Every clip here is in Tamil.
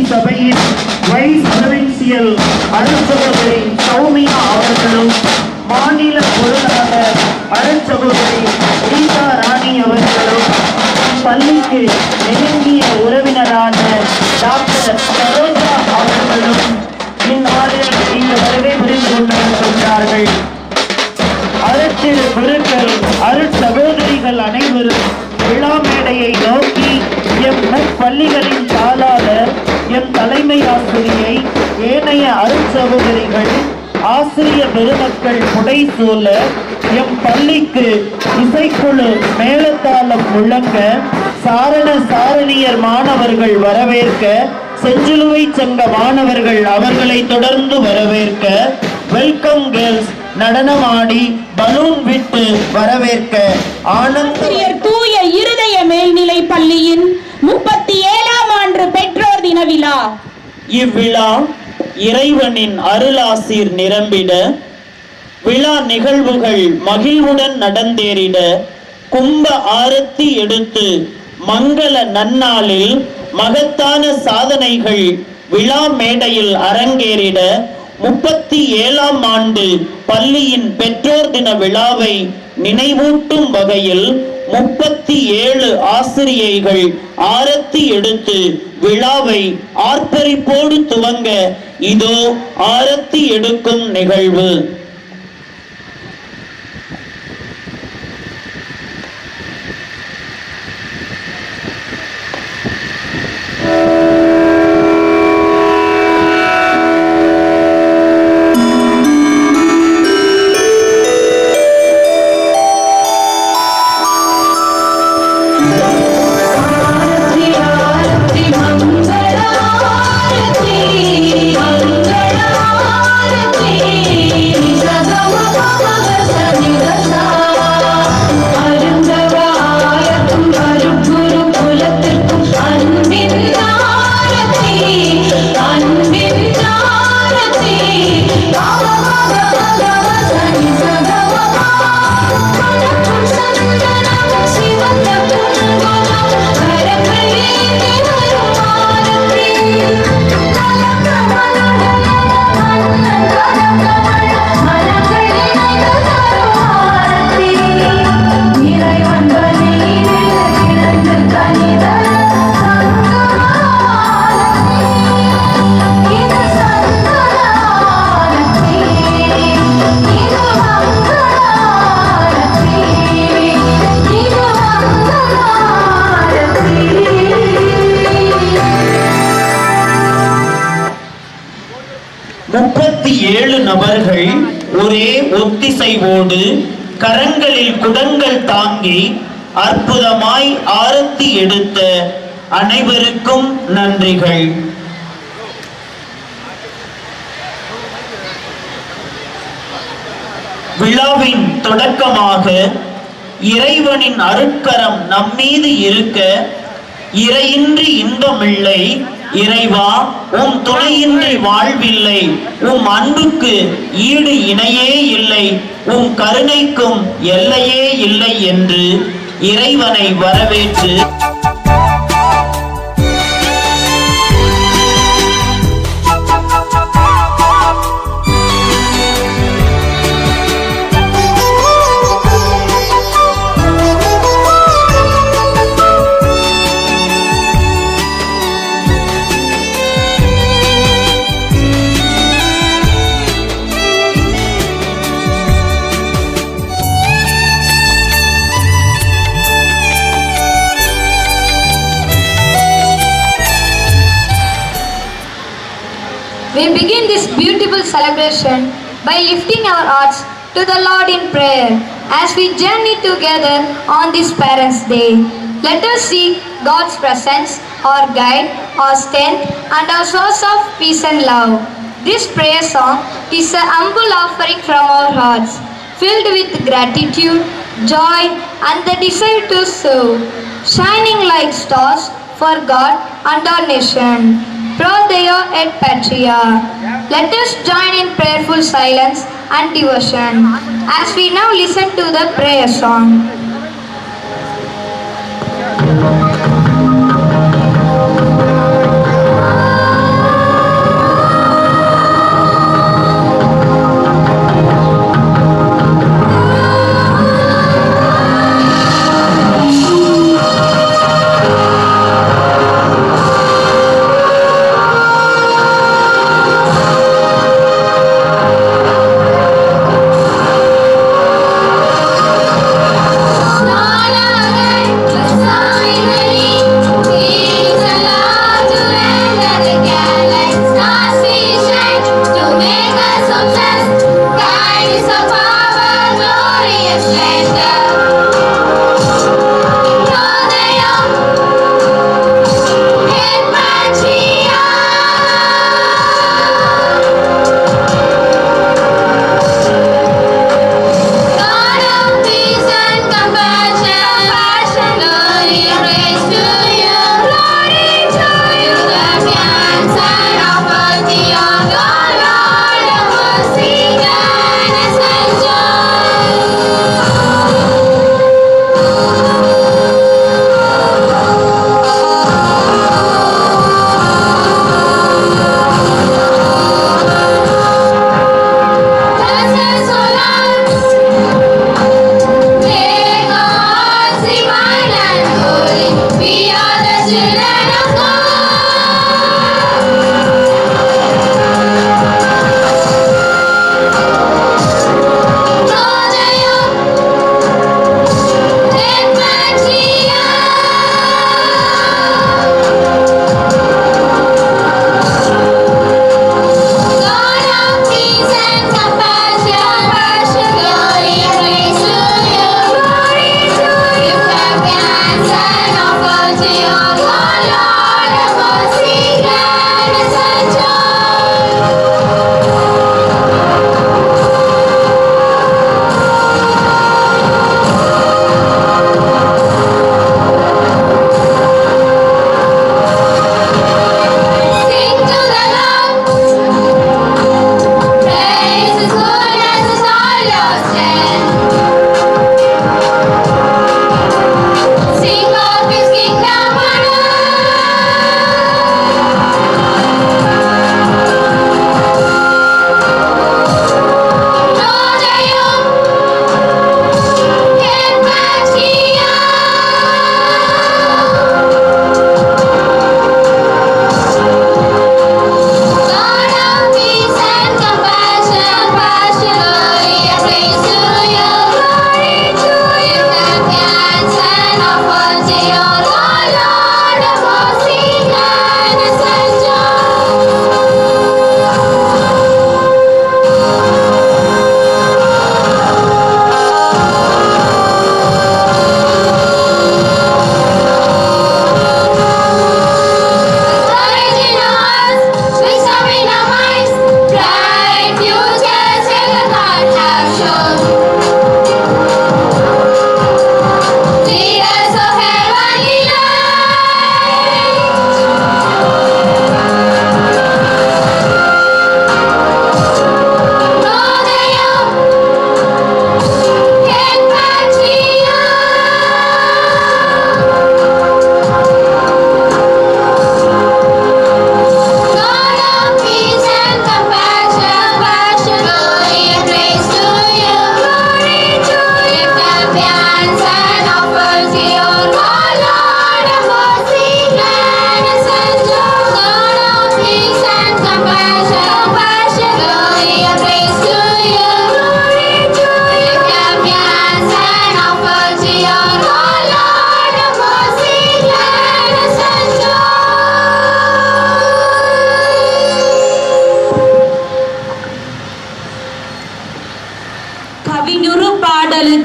சபையின் வைஸ் பிரவின்சியல் அருட்சகோதரி சௌமியா அவர்களும் மாநில பொருளாளர் அருட்சகோதரி ரீதா ராணி அவர்களும் பள்ளிக்கு நெருங்கிய உறவினரான டாக்டர் சரோஜா அவர்களும் இந்நாளில் இந்த வருகை புரிந்து கொண்டிருக்கின்றார்கள். அரசியல் குருக்கள் அருட்சகோதரிகள் அனைவரும் விழா மேடையை நோக்கி எம் பள்ளிகளின் தாளாளர், எம் தலைமை ஆசிரியை, ஏனைய அருட்சகோதரிகள், ஆசிரிய பெருமக்கள் புடை சூழ எம் பள்ளிக்கு இசைக்குழு மேளதாளம் முழங்க, சாரண சாரணியர் மாணவர்கள் வரவேற்க, செஞ்சிலுவை சங்க மாணவர்கள் அவர்களை தொடர்ந்து வரவேற்க, வெல்கம் கேர்ள்ஸ் நடனமாடி பலூன் விட்டு வரவேற்க, ஆனந்தர் தூய இருதய மேல்நிலை பள்ளியின் 37ஆம் ஆண்டு பெற்றோர் தின விழா. இவ்விழா இறைவனின் அருளாசீர் நிரம்பிட, விழா நிகழ்வுகள் மகிழ்வுடன் நடந்தேறிட, கும்ப ஆரத்தி எடுத்து மங்கள நன்னாளில் மகத்தான சாதனைகள் விழா மேடையில் அரங்கேறிட, 37ஆம் ஆண்டு பள்ளியின் பெற்றோர் தின விழாவை நினைவூட்டும் வகையில் 37 ஆசிரியைகள் ஆரத்தி எடுத்து விழாவை ஆர்ப்பரிப்போடு துவங்க இதோ ஆரத்தி எடுக்கும் நிகழ்வு. நபர்கள் ஒரே ஒத்திசைவோடு கரங்களில் குடங்கள் தாங்கி அற்புதமாய் ஆரத்தி எடுத்த அனைவருக்கும் நன்றிகள். விழாவின் தொடக்கமாக இறைவனின் அருட்கரம் நம்மீது இருக்க, இறையின்றி இன்பமில்லை, இறைவா உம் துணையின்றி வாழ்வில்லை, உம் அன்புக்கு ஈடு இணையே இல்லை, உம் கருணைக்கும் எல்லையே இல்லை என்று இறைவனை வரவேற்று we begin this beautiful celebration by lifting our hearts to the Lord in prayer as we journey together on this Parents' Day. Let us seek God's presence, our guide, our strength, and our source of peace and love. This prayer song is a humble offering from our hearts, filled with gratitude, joy, and the desire to serve, shining like stars for God and our nation. Pro Deo et Patria. Let us join in prayerful silence and devotion as we now listen to the prayer song.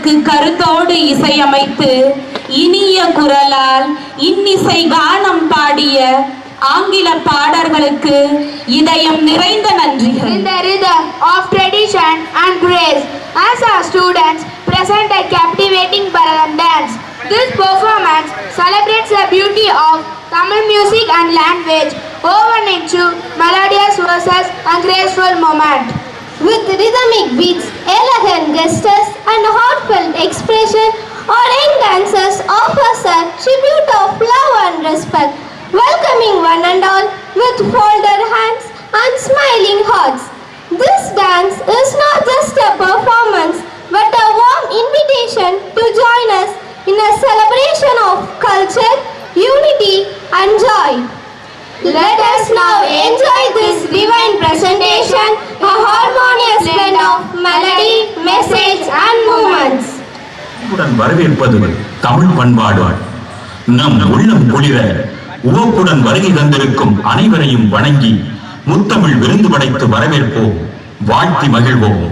பாடல்களுக்கு கருத்தோடு இசையமைத்து இனிய குரலால் இன்னிசை கானம் பாடிய ஆங்கில பாடல்களுக்கு இதயம் நிறைந்த நன்றிகள். In the rhythm of tradition and grace, as our students present a captivating Bharatanatyam dance. This performance celebrates the beauty of Tamil music and language woven into melodious verses and graceful moment. With rhythmic beats, elegant gestures, and heartfelt expression, our young dancers offers a tribute of love and respect, welcoming one and all with folded hands and smiling hearts. This dance is not just a performance, but a warm invitation to join us in a celebration of culture, unity, and joy. Let us now enjoy this divine presentation, a harmonious blend of melody, message, and movements. உடன் வரவேற்பது தமிழ் பண்பாடு. நம் உள்ளம் குளிர உவப்புடன் வருகை தந்திருக்கும் அனைவரையும் வணங்கி முத்தமிழ் விருந்து படைத்து வரவேற்போம், வாழ்த்தி மகிழ்வோம்.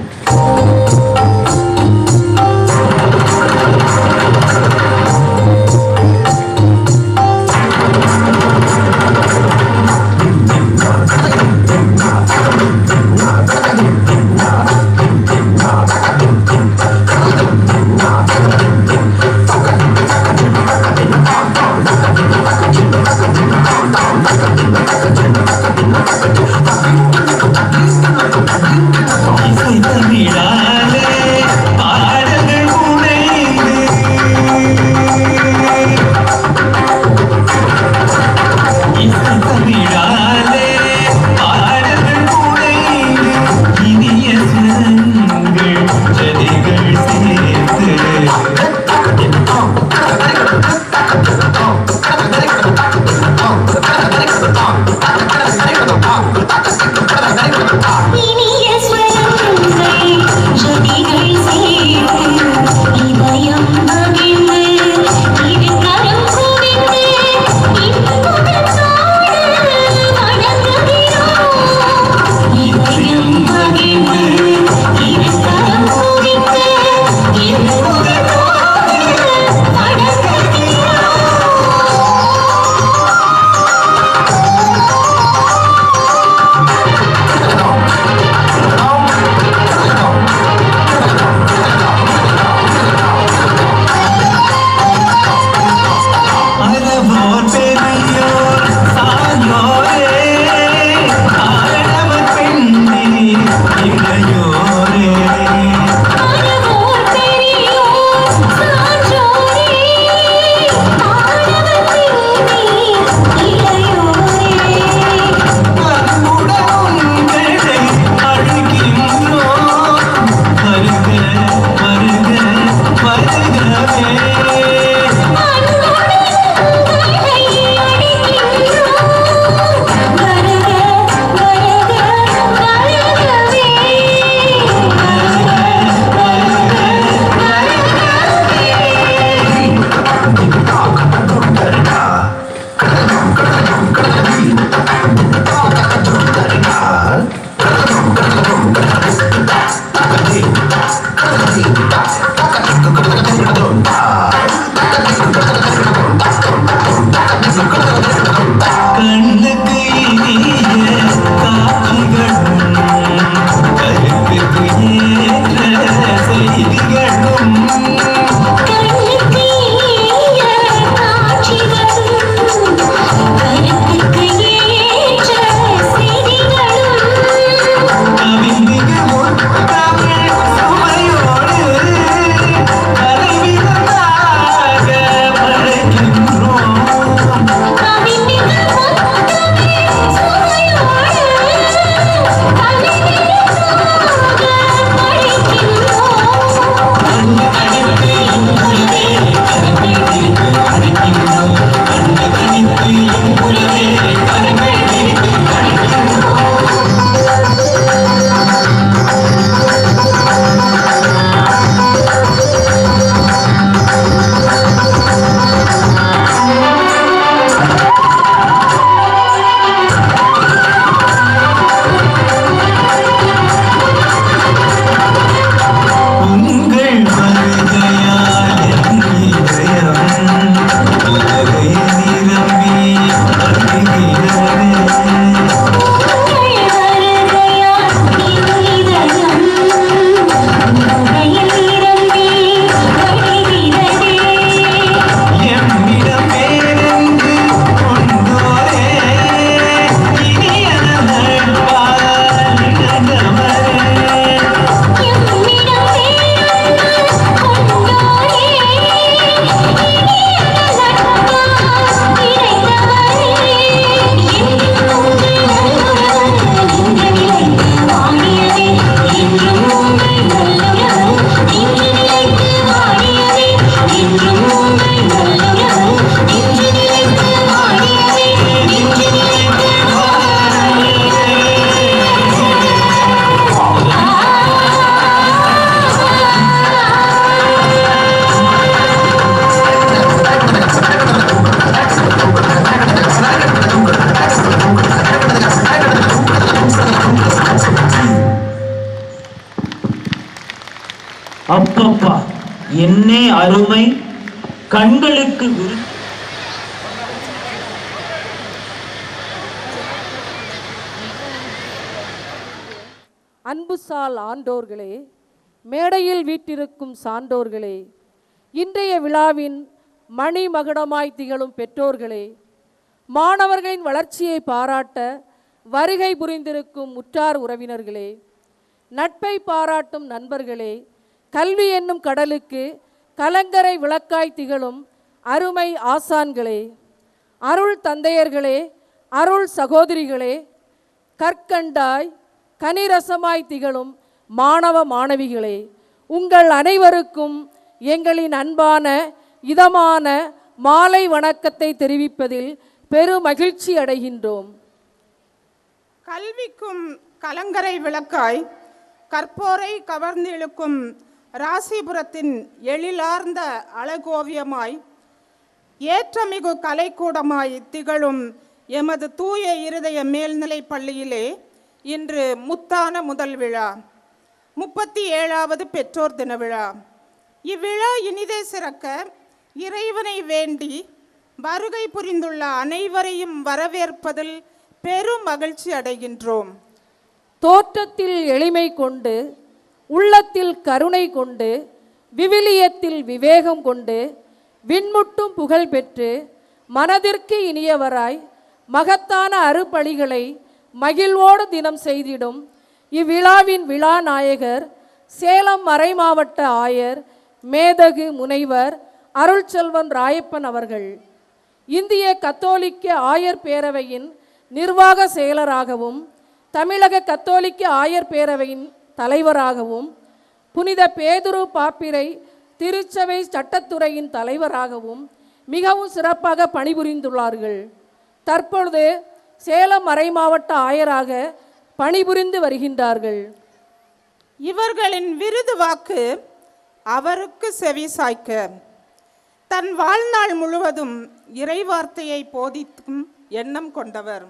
இசை தமிழாலே என்னே அருமை கண்களுக்கு அன்புசால் ஆண்டோர்களே, மேடையில் வீற்றிருக்கும் சான்றோர்களே, இன்றைய விழாவின் மணிமகுடமாய் திகழும் பெற்றோர்களே, மாணவர்களின் வளர்ச்சியை பாராட்ட வருகை புரிந்திருக்கும் உற்றார் உறவினர்களே, நட்பை பாராட்டும் நண்பர்களே, கல்வி என்னும் கடலுக்கு கலங்கரை விளக்காய் திகழும் அருமை ஆசான்களே, அருள் தந்தையர்களே, அருள் சகோதரிகளே, கற்கண்டாய் கனிரசமாய் திகழும் மாணவ மாணவிகளே, உங்கள் அனைவருக்கும் எங்களின் அன்பான இதமான மாலை வணக்கத்தை தெரிவிப்பதில் பெரும் மகிழ்ச்சி அடைகின்றோம். கல்விக்கும் கலங்கரை விளக்காய் கற்போரை கவர்ந்திழுக்கும் ராசிபுரத்தின் எழிலார்ந்த அழகோவியமாய் ஏற்றமிகு கலைக்கூடமாய் திகழும் எமது தூய இருதய மேல்நிலைப் பள்ளியிலே இன்று முத்தான முதல் விழா, 37வது பெற்றோர் தின விழா. இவ்விழா இனிதே சிறக்க இறைவனை வேண்டி வருகை புரிந்துள்ள அனைவரையும் வரவேற்பதில் பெரும் மகிழ்ச்சி அடைகின்றோம். தோற்றத்தில் எளிமை கொண்டு, உள்ளத்தில் கருணை கொண்டு, விவிலியத்தில் விவேகம் கொண்டு, விண்முட்டும் புகழ் பெற்று, மனதிற்கு இனியவராய் மகத்தான அருப்பணிகளை மகிழ்வோடு தினம் செய்திடும் இவ்விழாவின் விழா நாயகர் சேலம் மறைமாவட்ட ஆயர் மேதகு முனைவர் அருள்செல்வன் ராயப்பன் அவர்கள். இந்திய கத்தோலிக்க ஆயர் பேரவையின் நிர்வாக செயலராகவும், தமிழக கத்தோலிக்க ஆயர் பேரவையின் தலைவராகவும், புனித பேதுரு பாப்பிரை திருச்சபை சட்டத்துறையின் தலைவராகவும் மிகவும் சிறப்பாக பணிபுரிந்துள்ளார்கள். தற்பொழுது சேலம் மறைமாவட்ட ஆயராக பணிபுரிந்து வருகின்றார்கள். இவர்களின் விருது வாக்கு அவருக்கு செவி சாய்க்க தன் வாழ்நாள் முழுவதும் இறைவார்த்தையை போதிக்கும் எண்ணம் கொண்டவர்.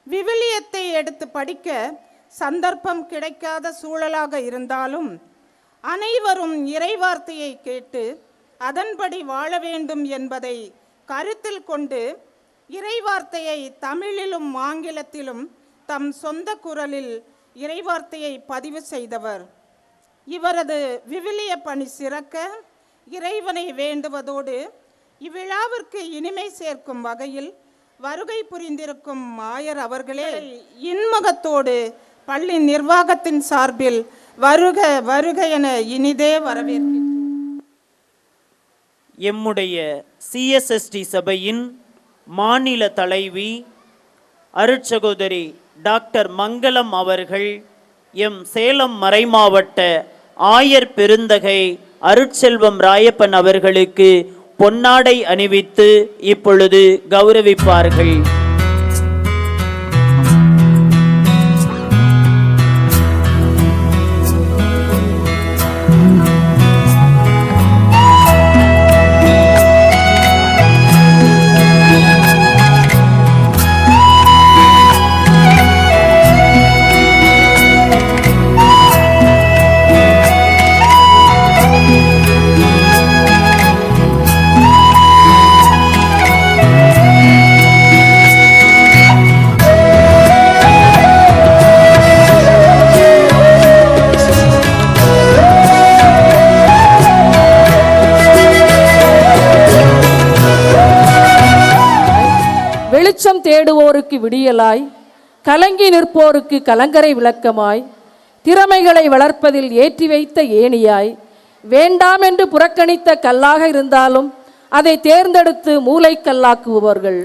விவிலியத்தை எடுத்து படிக்க சந்தர்ப்பம் கிடைக்காத சூழலாக இருந்தாலும் அனைவரும் இறைவார்த்தையை கேட்டு அதன்படி வாழ வேண்டும் என்பதை கருத்தில் கொண்டு இறைவார்த்தையை தமிழிலும் ஆங்கிலத்திலும் தம் சொந்த குரலில் இறைவார்த்தையை பதிவு செய்தவர். இவரது விவிலிய பணி சிறக்க இறைவனை வேண்டுவதோடு இவ்விழாவிற்கு இனிமை சேர்க்கும் வகையில் வருகை புரிந்திருக்கும் ஆயர் அவர்களே இன்முகத்தோடு பள்ளி நிர்வாகத்தின் சார்பில் வருக வருக என இனிதே வரவேற்கிறோம். எம்முடைய CSST சபையின் மாநில தலைவி அருட்சகோதரி டாக்டர் மங்களம் அவர்கள் எம் சேலம் மறைமாவட்ட ஆயர் பெருந்தகை அருட்செல்வம் ராயப்பன் அவர்களுக்கு பொன்னாடை அணிவித்து இப்பொழுது கௌரவிப்பார்கள். வெளிச்சம் தேடுவோருக்கு விடியலாய், கலங்கி நிற்போருக்கு கலங்கரை விளக்கமாய், திறமைகளை வளர்ப்பதில் ஏற்றி வைத்த ஏணியாய், வேண்டாம் என்று புறக்கணித்த கல்லாக இருந்தாலும் அதை தேர்ந்தெடுத்து மூளைக்கல்லாக்குபவர்கள்.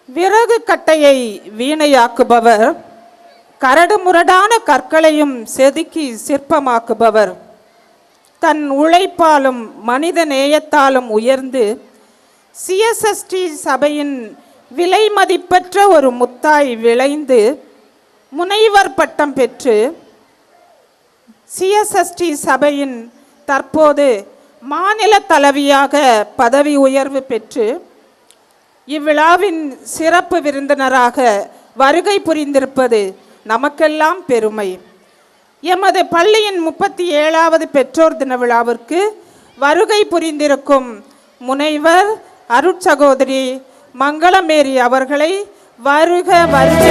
விறகு கட்டையை வீணையாக்குபவர், கரடு முரடான கற்களையும் செதுக்கி சிற்பமாக்குபவர், தன் உழைப்பாலும் மனித நேயத்தாலும் உயர்ந்து CSST சபையின் விலை மதிப்பற்ற ஒரு முத்தாய் விளைந்து முனைவர் பட்டம் பெற்று CSST சபையின் தற்போது மாநில தலைவியாக பதவி உயர்வு பெற்று இவ்விழாவின் சிறப்பு விருந்தினராக வருகை புரிந்திருப்பது நமக்கெல்லாம் பெருமை. எமது பள்ளியின் 37வது பெற்றோர் தின விழாவிற்கு வருகை புரிந்திருக்கும் முனைவர் அருட்சகோதரி மங்களமேரி அவர்களை வருக வருக.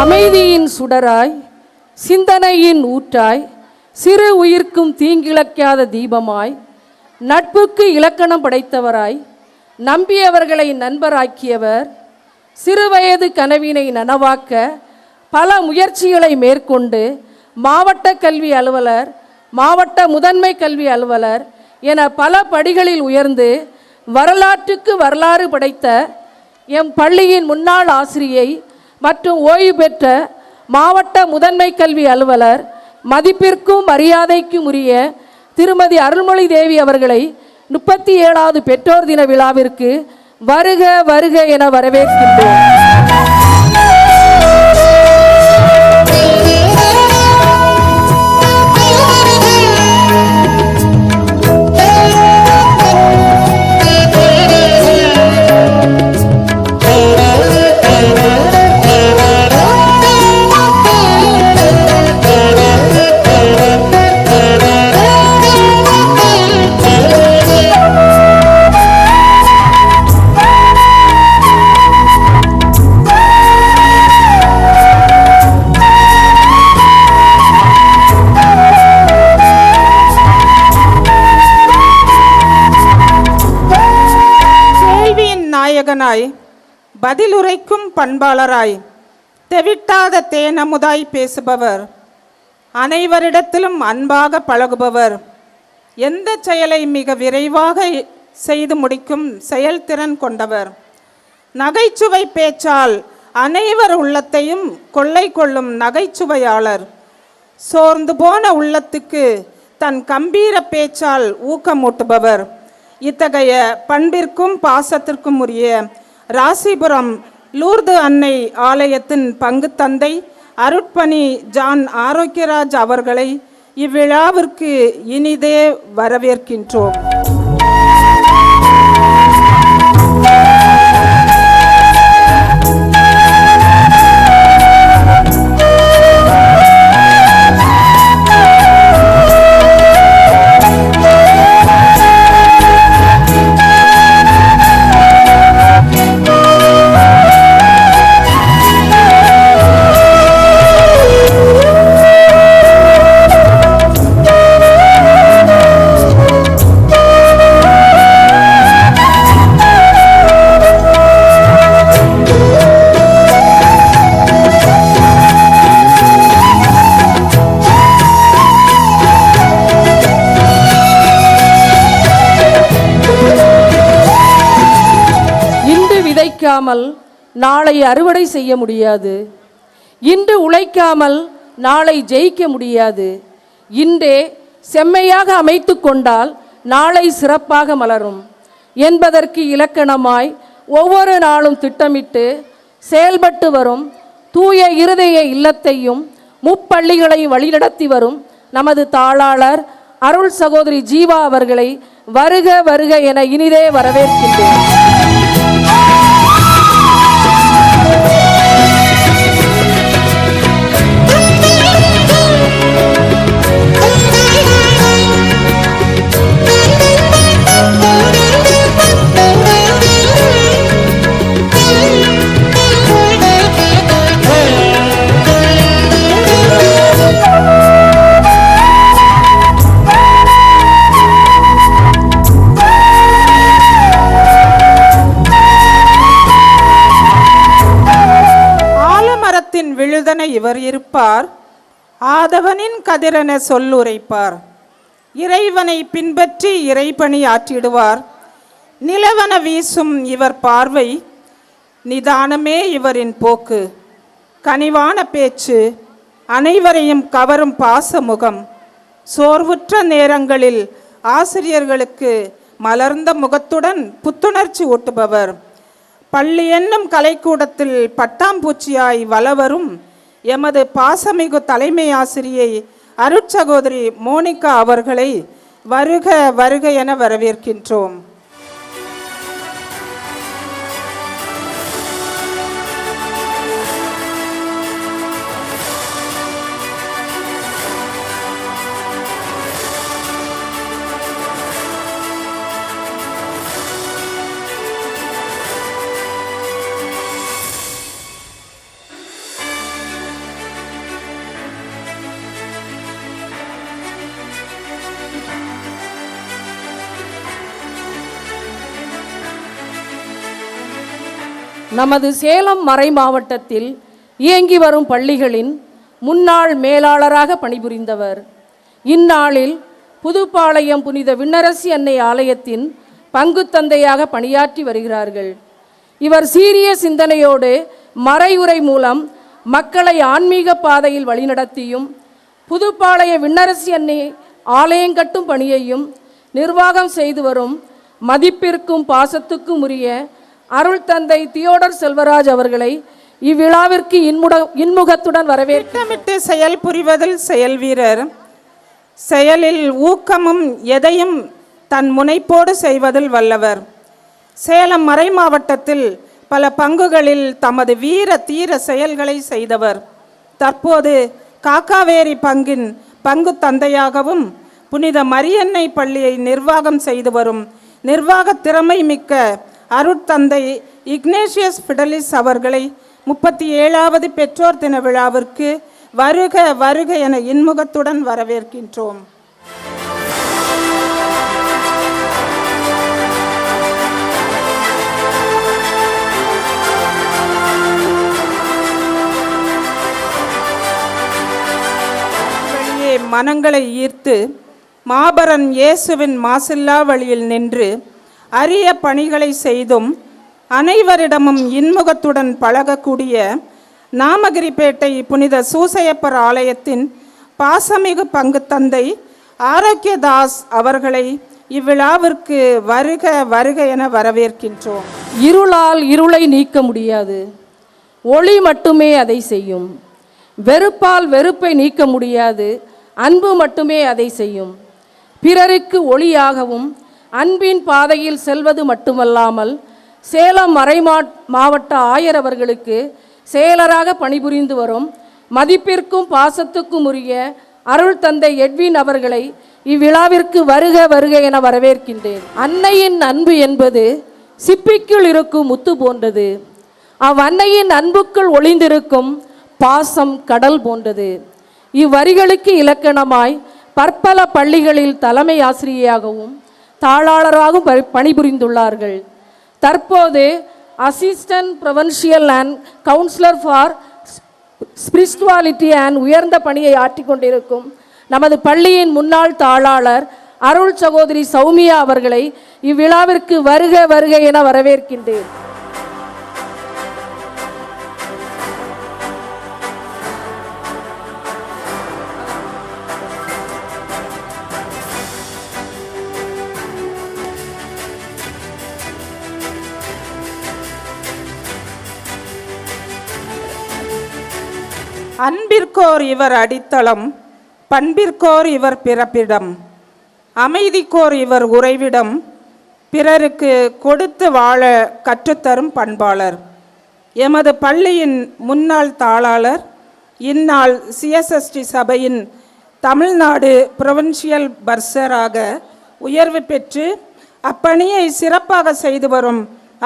அமைதியின் சுடராய், சிந்தனையின் ஊற்றாய், சிறு உயிர்க்கும் தீங்கிழக்காத தீபமாய், நட்புக்கு இலக்கணம் படைத்தவராய், நம்பியவர்களை நண்பராக்கியவர், சிறுவயது கனவினை நனவாக்க பல முயற்சிகளை மேற்கொண்டு மாவட்ட கல்வி அலுவலர், மாவட்ட முதன்மை கல்வி அலுவலர் என பல படிகளில் உயர்ந்து வரலாற்றுக்கு வரலாறு படைத்த எம் பள்ளியின் முன்னாள் ஆசிரியை மற்றும் ஓய்வு பெற்ற மாவட்ட முதன்மை கல்வி அலுவலர், மதிப்பிற்கும் மரியாதைக்கும் உரிய திருமதி அருள்மொழி தேவி அவர்களை 37வது பெற்றோர் தின விழாவிற்கு வருக வருக என வரவேற்கின்றோம். பதிலுரைக்கும் பண்பாளராய், தெவிட்டாத தேனமுதாய் பேசுபவர், அனைவரிடத்திலும் அன்பாக பழகுபவர், எந்த செயலை மிக விரைவாக செய்து முடிக்கும் செயல்திறன் கொண்டவர், நகைச்சுவை பேச்சால் அனைவர் உள்ளத்தையும் கொள்ளை கொள்ளும் நகைச்சுவையாளர், சோர்ந்து போன உள்ளத்துக்கு தன் கம்பீர பேச்சால் ஊக்கமூட்டுபவர். இத்தகைய பண்பிற்கும் பாசத்திற்கும் உரிய ராசிபுரம் லூர்து அன்னை ஆலயத்தின் பங்கு தந்தை அருட்பணி ஜான் ஆரோக்கியராஜ் அவர்களை இவ்விழாவிற்கு இனிதே வரவேற்கின்றோம். நாளை அறுவடை செய்ய முடியாது. இன்று உழைக்காமல் நாளை ஜெயிக்க முடியாது. இன்றே செம்மையாக அமைத்து கொண்டால் நாளை சிறப்பாக மலரும் என்பதற்கு இலக்கணமாய் ஒவ்வொரு நாளும் திட்டமிட்டு செயல்பட்டு வரும் தூய இருதய இல்லத்தையும் முப்பள்ளிகளையும் வழிநடத்தி வரும் நமது தாளாளர் அருள் சகோதரி ஜீவா அவர்களை வருக வருக என இனிதே வரவேற்கின்றேன். விழுதனை இவர் இருப்பார், ஆதவனின் கதிரென சொல்லுரைப்பார். இறைவனை பின்பற்றி இறைபணி ஆற்றிடுவார். நிலவன வீசும் இவர் பார்வை, நிதானமே இவரின் போக்கு. கனிவான பேச்சு, அனைவரையும் கவரும் பாசமுகம். சோர்வுற்ற நேரங்களில் ஆசிரியர்களுக்கு மலர்ந்த முகத்துடன் புத்துணர்ச்சி ஊட்டுபவர். பள்ளி என்னும் கலைக்கூடத்தில் பட்டாம்பூச்சியாய் வலவரும் எமது பாசமிகு தலைமை ஆசிரியை அருட்சகோதரி மோனிகா அவர்களை வருக வருக என வரவேற்கின்றோம். நமது சேலம் மறை மாவட்டத்தில் இயங்கி வரும் பள்ளிகளின் முன்னாள் மேலாளராக பணிபுரிந்தவர். இந்நாளில் புதுப்பாளையம் புனித விண்ணரசி அன்னை ஆலயத்தின் பங்கு தந்தையாக பணியாற்றி வருகிறார்கள். இவர் சீரிய சிந்தனையோடு மறையுரை மூலம் மக்களை ஆன்மீக பாதையில் வழிநடத்தியும் புதுப்பாளைய விண்ணரசி அன்னை ஆலயங்கட்டும் பணியையும் நிர்வாகம் செய்து வரும் மதிப்பிற்கும் பாசத்துக்கும் உரிய அருள் தந்தை தியோடர் செல்வராஜ் அவர்களை இவ்விழாவிற்கு இன்முகத்துடன் வரவேற்று செயல் புரிவதில் செயல் வீரர், செயலில் ஊக்கமும் எதையும் தன் முனைப்போடு செய்வதில் வல்லவர். சேலம் மறை மாவட்டத்தில் பல பங்குகளில் தமது வீர தீர செயல்களை செய்தவர். தற்போது காக்காவேரி பங்கின் பங்கு தந்தையாகவும் புனித மரியன்னை பள்ளியை நிர்வாகம் செய்து வரும் நிர்வாக திறமை மிக்க அருட்தந்தை இக்னேஷியஸ் ஃபிடலிஸ் அவர்களை 37வது பெற்றோர் தின விழாவிற்கு வருக வருக என இன்முகத்துடன் வரவேற்கின்றோம். வெளியே மனங்களை ஈர்த்து மாபரன் இயேசுவின் மாசில்லா வழியில் நின்று அரிய பணிகளை செய்தும் அனைவரிடமும் இன்முகத்துடன் பழகக்கூடிய நாமகிரிப்பேட்டை புனித சூசையப்பர் ஆலயத்தின் பாசமிகு பங்கு தந்தை ஆரோக்கியதாஸ் அவர்களை இவ்விழாவிற்கு வருக வருக என வரவேற்கின்றோம். இருளால் இருளை நீக்க முடியாது, ஒளி மட்டுமே அதை செய்யும். வெறுப்பால் வெறுப்பை நீக்க முடியாது, அன்பு மட்டுமே அதை செய்யும். பிறருக்கு ஒளியாகவும் அன்பின் பாதையில் செல்வது மட்டுமல்லாமல் சேலம் மறை மாவட்ட ஆயர் அவர்களுக்கு செயலராக பணிபுரிந்து வரும் மதிப்பிற்கும் பாசத்துக்கும் உரிய அருள் தந்தை எட்வின் அவர்களை இவ்விழாவிற்கு வருக வருக என வரவேற்கின்றேன். அன்னையின் அன்பு என்பது சிப்பிக்குள் இருக்கும் முத்து போன்றது. அவ்வன்னையின் அன்புக்குள் ஒளிந்திருக்கும் பாசம் கடல் போன்றது. இவ்வரிகளுக்கு இலக்கணமாய் பற்பல பள்ளிகளில் தலைமை ஆசிரியையாகவும் தாளாளராகவும் பணிபுரிந்துள்ளார்கள். தற்போது assistant provincial and councillor for spirituality and உயர்ந்த பணியை ஆற்றிக்கொண்டிருக்கும் நமது பள்ளியின் முன்னாள் தாளாளர் அருள் சகோதரி சௌமியா அவர்களை இவ்விழாவிற்கு வருக வருக என வரவேற்கின்றேன். அன்பிற்கோர் இவர் அடித்தளம், பண்பிற்கோர் இவர் பிறப்பிடம், அமைதிக்கோர் இவர் உறைவிடம், பிறருக்கு கொடுத்து வாழ கற்றுத்தரும் பண்பாளர். எமது பள்ளியின் முன்னாள் தாளாளர், இந்நாள் சிஎஸ்எஸ்டி சபையின் தமிழ்நாடு புரொவின்ஷியல் பர்சராக உயர்வு பெற்று அப்பணியை சிறப்பாக செய்து வரும்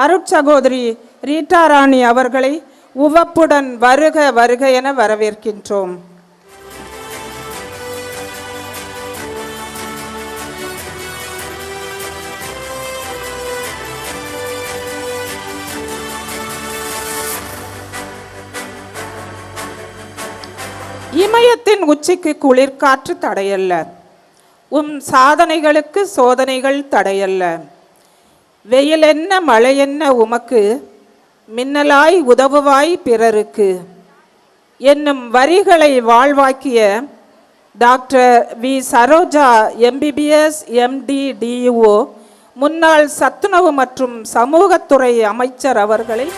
அருட்சகோதரி ரீட்டா ராணி அவர்களை உவப்புடன் வருக வருக என வரவேற்கின்றோம். இமை இமயத்தின் உச்சிக்கு குளிர்காற்று தடையல்ல, உம் சாதனைகளுக்கு சோதனைகள் தடையல்ல. வெயில் என்ன மழை என்ன உமக்கு, மின்னலாய் உதவுவாய் பிறருக்கு என்னும் வரிகளை வாழ்வாக்கிய doctor V Saroja MBBS MD DEO முன்னாள் சத்துணவு மற்றும் சமூகத்துறை அமைச்சர் அவர்களை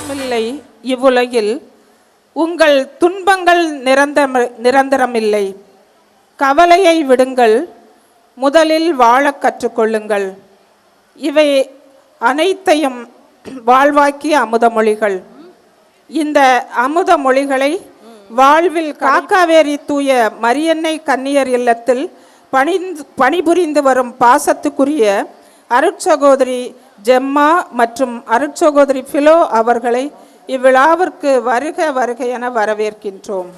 நிரந்தரமில்லை இவ்வுலகில், உங்கள் துன்பங்கள் நிரந்தரமில்லை. கவலையை விடுங்கள், முதலில் வாழக் கற்றுக்கொள்ளுங்கள். இவை அனைத்தையும் வாழ்வாக்கிய அமுதமொழிகள். இந்த அமுதமொழிகளை வாழ்வில் காக்காவேரி தூய மரியன்னை கன்னியர் இல்லத்தில் பணிபுரிந்து வரும் பாசத்துக்குரிய அருட்சகோதரி ஜெம்மா மற்றும் அருட்சகோதரி பிலோ அவர்களை இவ்விழாவிற்கு வருக வருக என வரவேற்கின்றோம்.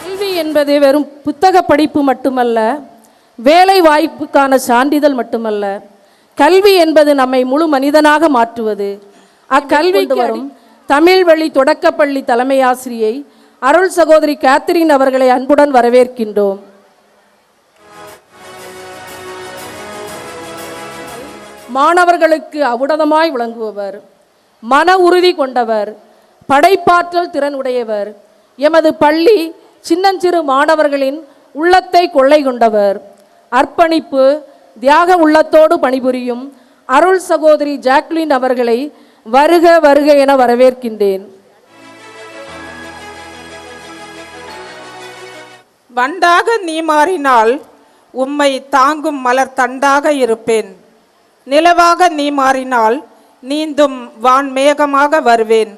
கல்வி என்பது வெறும் புத்தக படிப்பு மட்டுமல்ல, வேலை வாய்ப்புக்கான சான்றிதழ் மட்டுமல்ல. கல்வி என்பது நம்மை முழு மனிதனாக மாற்றுவது. அக்கல்விக்கு வரும் தமிழ் வழி தொடக்கப்பள்ளி தலைமை ஆசிரியை அருள் சகோதரி கேத்தரின் அவர்களை அன்புடன் வரவேற்கின்றோம். மாணவர்களுக்கு அவுடதமாய் விளங்குபவர், மன உறுதி கொண்டவர், படைப்பாற்றல் திறன் உடையவர். எமது பள்ளி சின்னஞ்சிறு மாணவர்களின் உள்ளத்தை கொள்ளை கொண்டவர். அர்ப்பணிப்பு தியாக உள்ளத்தோடு பணிபுரியும் அருள் சகோதரி ஜாக்லின் அவர்களை வருக வருக என வரவேற்கின்றேன். வண்டாக நீ மாறினால் உம்மை தாங்கும் மலர் தண்டாக இருப்பேன். நிலவாக நீ மாறினால் நீந்தும் வான் மேகமாக வருவேன்.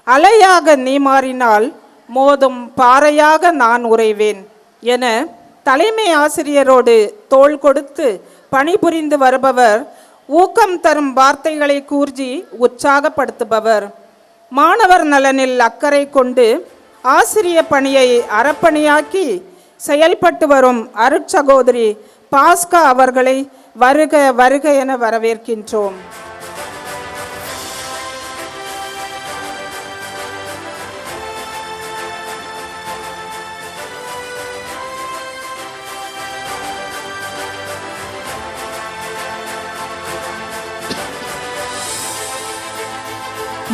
அலையாக நீ மாறினால் மோதும் பாறையாக நான் உறைவேன் என தலைமை ஆசிரியரோடு தோள் கொடுத்து பணிபுரிந்து வருபவர். ஊக்கம் தரும் வார்த்தைகளை கூர்ஜி உற்சாகப்படுத்துபவர். மாணவர் நலனில் அக்கறை கொண்டு ஆசிரிய பணியை அறப்பணியாக்கி செயல்பட்டு வரும் அருட்சகோதரி பாஸ்கா அவர்களை வருக வருக என வரவேற்கின்றோம்.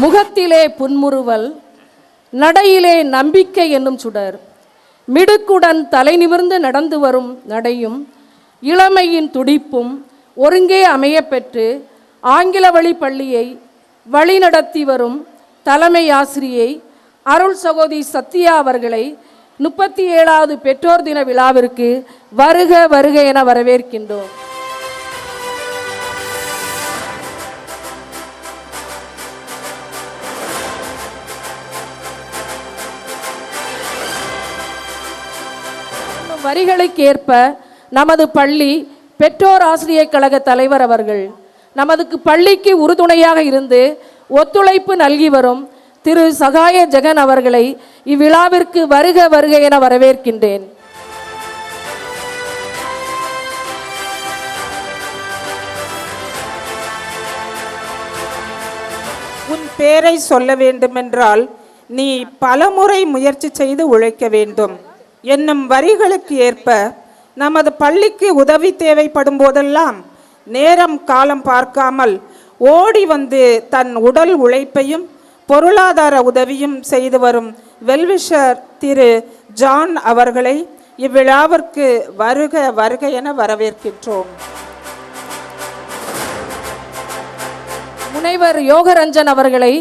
முகத்திலே புன்முறுவல், நடையிலே நம்பிக்கை என்னும் சுடர், மிடுக்குடன் தலை நிமிர்ந்து நடந்து வரும் நடையும் இளமையின் துடிப்பும் ஒருங்கே அமையப்பெற்று ஆங்கில வழி பள்ளியை வழிநடத்தி வரும் தலைமை ஆசிரியை அருள் சகோதரி சத்யா அவர்களை 37வது பெற்றோர் தின விழாவிற்கு வருக வருக என வரவேற்கின்றோம். வரிகளுக்கு ஏற்ப நமது பள்ளி பெற்றோர் ஆசிரியர் கழக தலைவர் அவர்கள் நமது பள்ளிக்கு உறுதுணையாக இருந்து ஒத்துழைப்பு நல்கி வரும் திரு சகாய ஜெகன் அவர்களை இவ்விழாவிற்கு வருக வருக என வரவேற்கின்றேன். உன் பேரை சொல்ல வேண்டுமென்றால் நீ பலமுறை முயற்சி செய்து உழைக்க வேண்டும் என்னும் வரிகளுக்கு ஏற்ப நமது பள்ளிக்கு உதவி தேவைப்படும் போதெல்லாம் நேரம் காலம் பார்க்காமல் ஓடி வந்து தன் உடல் உழைப்பையும் பொருளாதார உதவியும் செய்து வரும் வெல்விஷர் திரு ஜான் அவர்களை இவ்விழாவிற்கு வருக வருக என வரவேற்கின்றோம். முனைவர் யோகரஞ்சன் அவர்களை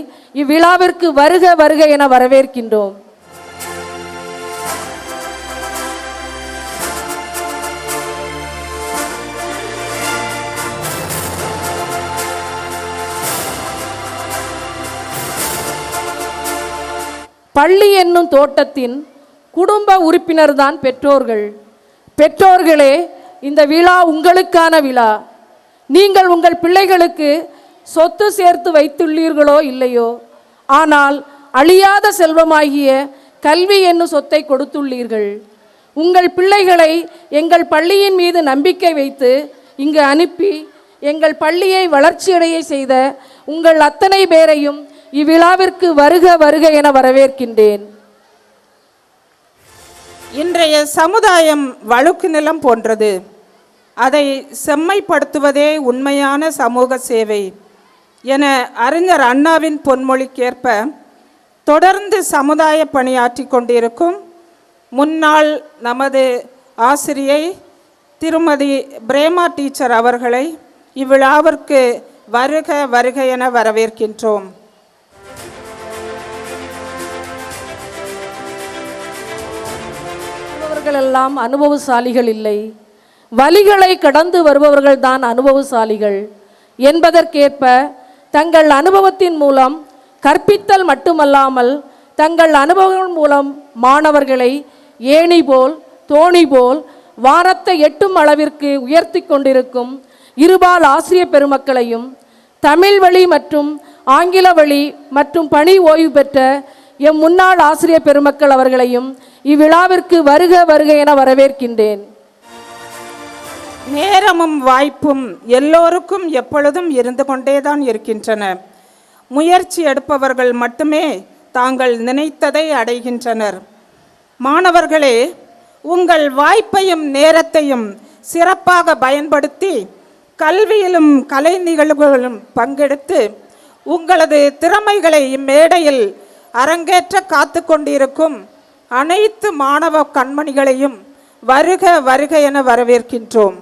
இவ்விழாவிற்கு வருக வருக என வரவேற்கின்றோம். பள்ளி என்னும் தோட்டத்தின் குடும்ப உறுப்பினர்தான் பெற்றோர்கள். பெற்றோர்களே, இந்த விழா உங்களுக்கான விழா. நீங்கள் உங்கள் பிள்ளைகளுக்கு சொத்து சேர்த்து வைத்துள்ளீர்களோ இல்லையோ, ஆனால் அழியாத செல்வமாகிய கல்வி என்னும் சொத்தை கொடுத்துள்ளீர்கள். உங்கள் பிள்ளைகளை எங்கள் பள்ளியின் மீது நம்பிக்கை வைத்து இங்கு அனுப்பி எங்கள் பள்ளியை வளர்ச்சியடைய செய்த உங்கள் அத்தனை பேரையும் இவ்விழாவிற்கு வருக வருக என வரவேற்கின்றேன். இன்றைய சமுதாயம் வழுக்கு நிலம் போன்றது. அதை செம்மைப்படுத்துவதே உண்மையான சமூக சேவை என அறிஞர் அண்ணாவின் பொன்மொழிக்கேற்ப தொடர்ந்து சமுதாய பணியாற்றி கொண்டிருக்கும் முன்னாள் நமது ஆசிரியை திருமதி பிரேமா டீச்சர் அவர்களை இவ்விழாவிற்கு வருக வருக என வரவேற்கின்றோம். எல்லாம் அனுபவசாலிகள் இல்லை, வலிகளை கடந்து வருபவர்கள் தான் அனுபவசாலிகள் என்பதற்கேற்ப தங்கள் அனுபவத்தின் மூலம் கற்பித்தல் மட்டுமல்லாமல் தங்கள் அனுபவங்கள் மூலம் மாணவர்களை ஏணி போல் தோணி போல் வானத்தை எட்டும் அளவிற்கு உயர்த்தி கொண்டிருக்கும் இருபால் ஆசிரியர் பெருமக்களையும் தமிழ் வழி மற்றும் ஆங்கில வழி மற்றும் பணி ஓய்வு பெற்ற எம் முன்னாள் ஆசிரியர் பெருமக்கள் அவர்களையும் இவ்விழாவிற்கு வருக வருக என வரவேற்கின்றேன். நேரமும் வாய்ப்பும் எல்லோருக்கும் எப்பொழுதும் இருந்து கொண்டேதான் இருக்கின்றன. முயற்சி எடுப்பவர்கள் மட்டுமே தாங்கள் நினைத்ததை அடைகின்றனர். மாணவர்களே, உங்கள் வாய்ப்பையும் நேரத்தையும் சிறப்பாக பயன்படுத்தி கல்வியிலும் கலை நிகழ்வுகளிலும் பங்கெடுத்து உங்களது திறமைகளை இம்மேடையில் அரங்கேற்ற காத்து கொண்டிருக்கும் அனைத்து மாணவ கண்மணிகளையும் வருக வருக என வரவேற்கின்றோம்.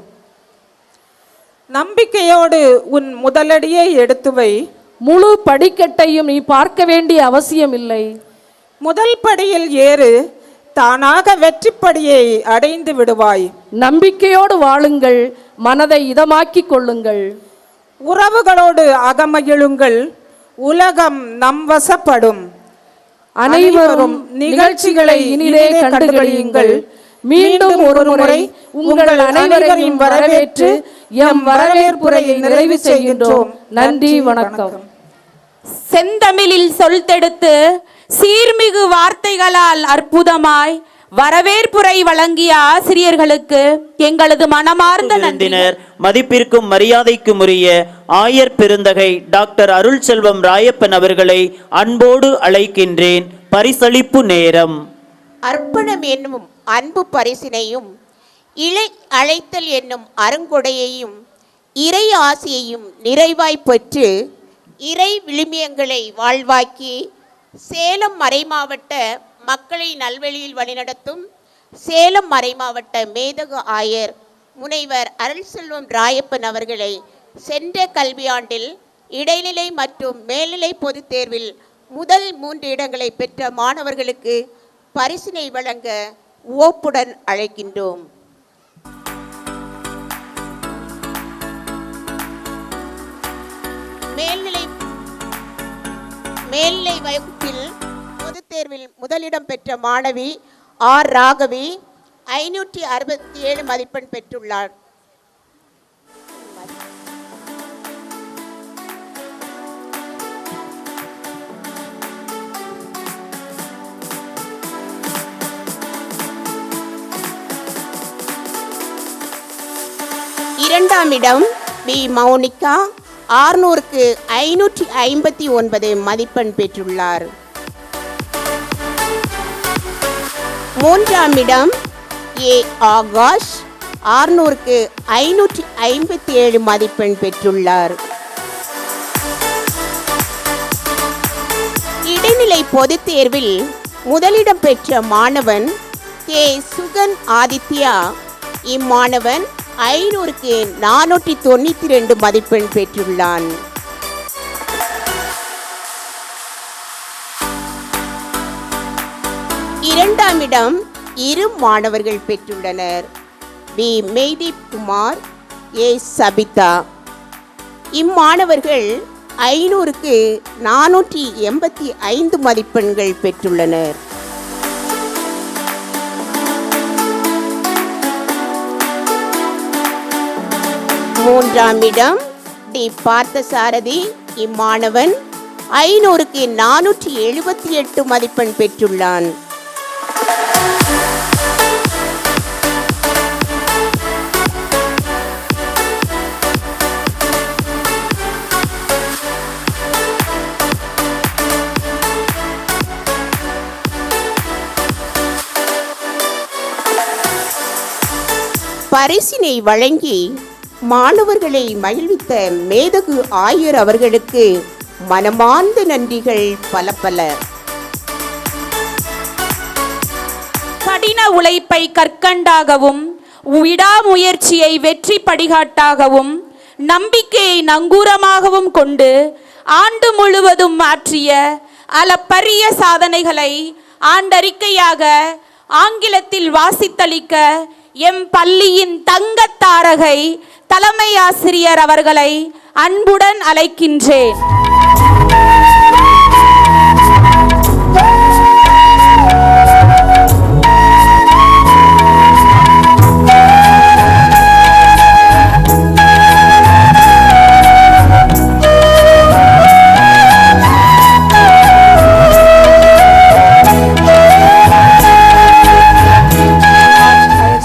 நம்பிக்கையோடு உன் முதலடியை எடுத்து வை. முழு படிக்கட்டையும் நீ பார்க்க வேண்டிய அவசியம் இல்லை. முதல் படியில் ஏறு, தானாக வெற்றிப்படியை அடைந்து விடுவாய். நம்பிக்கையோடு வாழுங்கள், மனதை இதமாக்கிக் கொள்ளுங்கள். உறவுகளோடு அகமகிழுங்கள், உலகம் நம் வசப்படும். அனைவரும் நிகழ்ச்சிகளை இனிதே கண்டுகளியுங்கள். மீண்டும் ஒரு முறை உங்கள் அனைவரையும் வரவேற்று எம் வரவேற்புரையை நிறைவு செய்கின்றோம். நன்றி, வணக்கம். செந்தமிழில் சொல் தெடுத்து சீர்மிகு வார்த்தைகளால் அற்புதமாய் வரவேற்புரை வழங்கிய ஆசிரியர்களுக்கு எங்களது மனமார்ந்த நன்றினர். மதிப்பிற்கும் மரியாதைக்கும் உரிய ஆயர் பெருந்தகை டாக்டர் அருள் செல்வம் ராயப்பன் அவர்களை அன்போடு அழைக்கின்றேன். பரிசளிப்பு நேரம். அர்ப்பணம் என்னும் அன்பு பரிசினையும் இலை அழைத்தல் என்னும் அருங்கொடையையும் இறை ஆசியையும் நிறைவாய் பெற்று இறை விழுமியங்களை வாழ்வாக்கி சேலம் மறைமாவட்ட மக்களை நல்வழியில் வழிநடத்தும் சேலம் மறைமாவட்ட மேதகு ஆயர் முனைவர் அருள் செல்வம் ராயப்பன் அவர்களை சென்ற கல்வியாண்டில் இடைநிலை மற்றும் மேல்நிலை பொதுத் தேர்வில் முதல் 3 இடங்களை பெற்ற மாணவர்களுக்கு பரிசினை வழங்க ஓப்புடன் அழைக்கின்றோம். மேல்நிலை வகுப்பில் பொதுத் தேர்வில் முதலிடம் பெற்ற மாணவி ஆர் ராகவி 567 மதிப்பெண் பெற்றுள்ளார். இரண்டாம் இடம் பி மௌனிகா 600க்கு 559 மதிப்பெண் பெற்றுள்ளார். மூன்றாம் இடம் ஏ ஆகாஷ் 600க்கு 557 மதிப்பெண் பெற்றுள்ளார். இடைநிலை பொதுத் தேர்வில் முதலிடம் பெற்ற மாணவன் கே சுகன் ஆதித்யா. இம்மாணவன் 500க்கு 492 மதிப்பெண் பெற்றுள்ளான். இரண்டாம் இடம் இரு மாணவர்கள் பெற்றுள்ளனர். பி மெய்தீப் குமார், ஏ சபிதா. இம்மாணவர்கள் 500க்கு 485 மதிப்பெண்கள் பெற்றுள்ளனர். மூன்றாம் இடம் டி பார்த்தசாரதி. இம்மாணவன் 500க்கு 478 மதிப்பெண் பெற்றுள்ளான். பரிசினை வழங்கி மாணவர்களை மகிழ்வித்த மேதகு ஆயர் அவர்களுக்கு மனமார்ந்த நன்றிகள் பல பல. கடின உழைப்பை கற்கண்டாகவும் விடாமுயற்சியை வெற்றி படிகாட்டாகவும் நம்பிக்கையை நங்கூரமாகவும் கொண்டு ஆண்டு முழுவதும் ஆற்றிய அளப்பரிய சாதனைகளை ஆண்டறிக்கையாக ஆங்கிலத்தில் வாசித்தளிக்க எம் பள்ளியின் தங்கத்தாரகை தலைமை ஆசிரியர் அவர்களை அன்புடன் அழைக்கின்றேன்.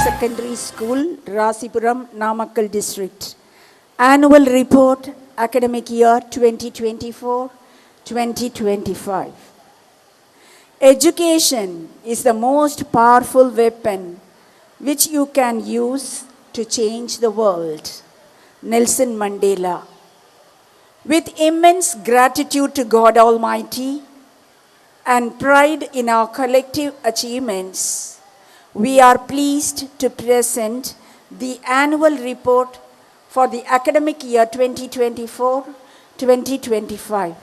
Secondary School, Rasipuram, Namakkal District. Annual Report, Academic Year 2024-2025. Education is the most powerful weapon which you can use to change the world. Nelson Mandela. With immense gratitude to God Almighty and pride in our collective achievements, we are pleased to present the annual report for the academic year 2024-2025.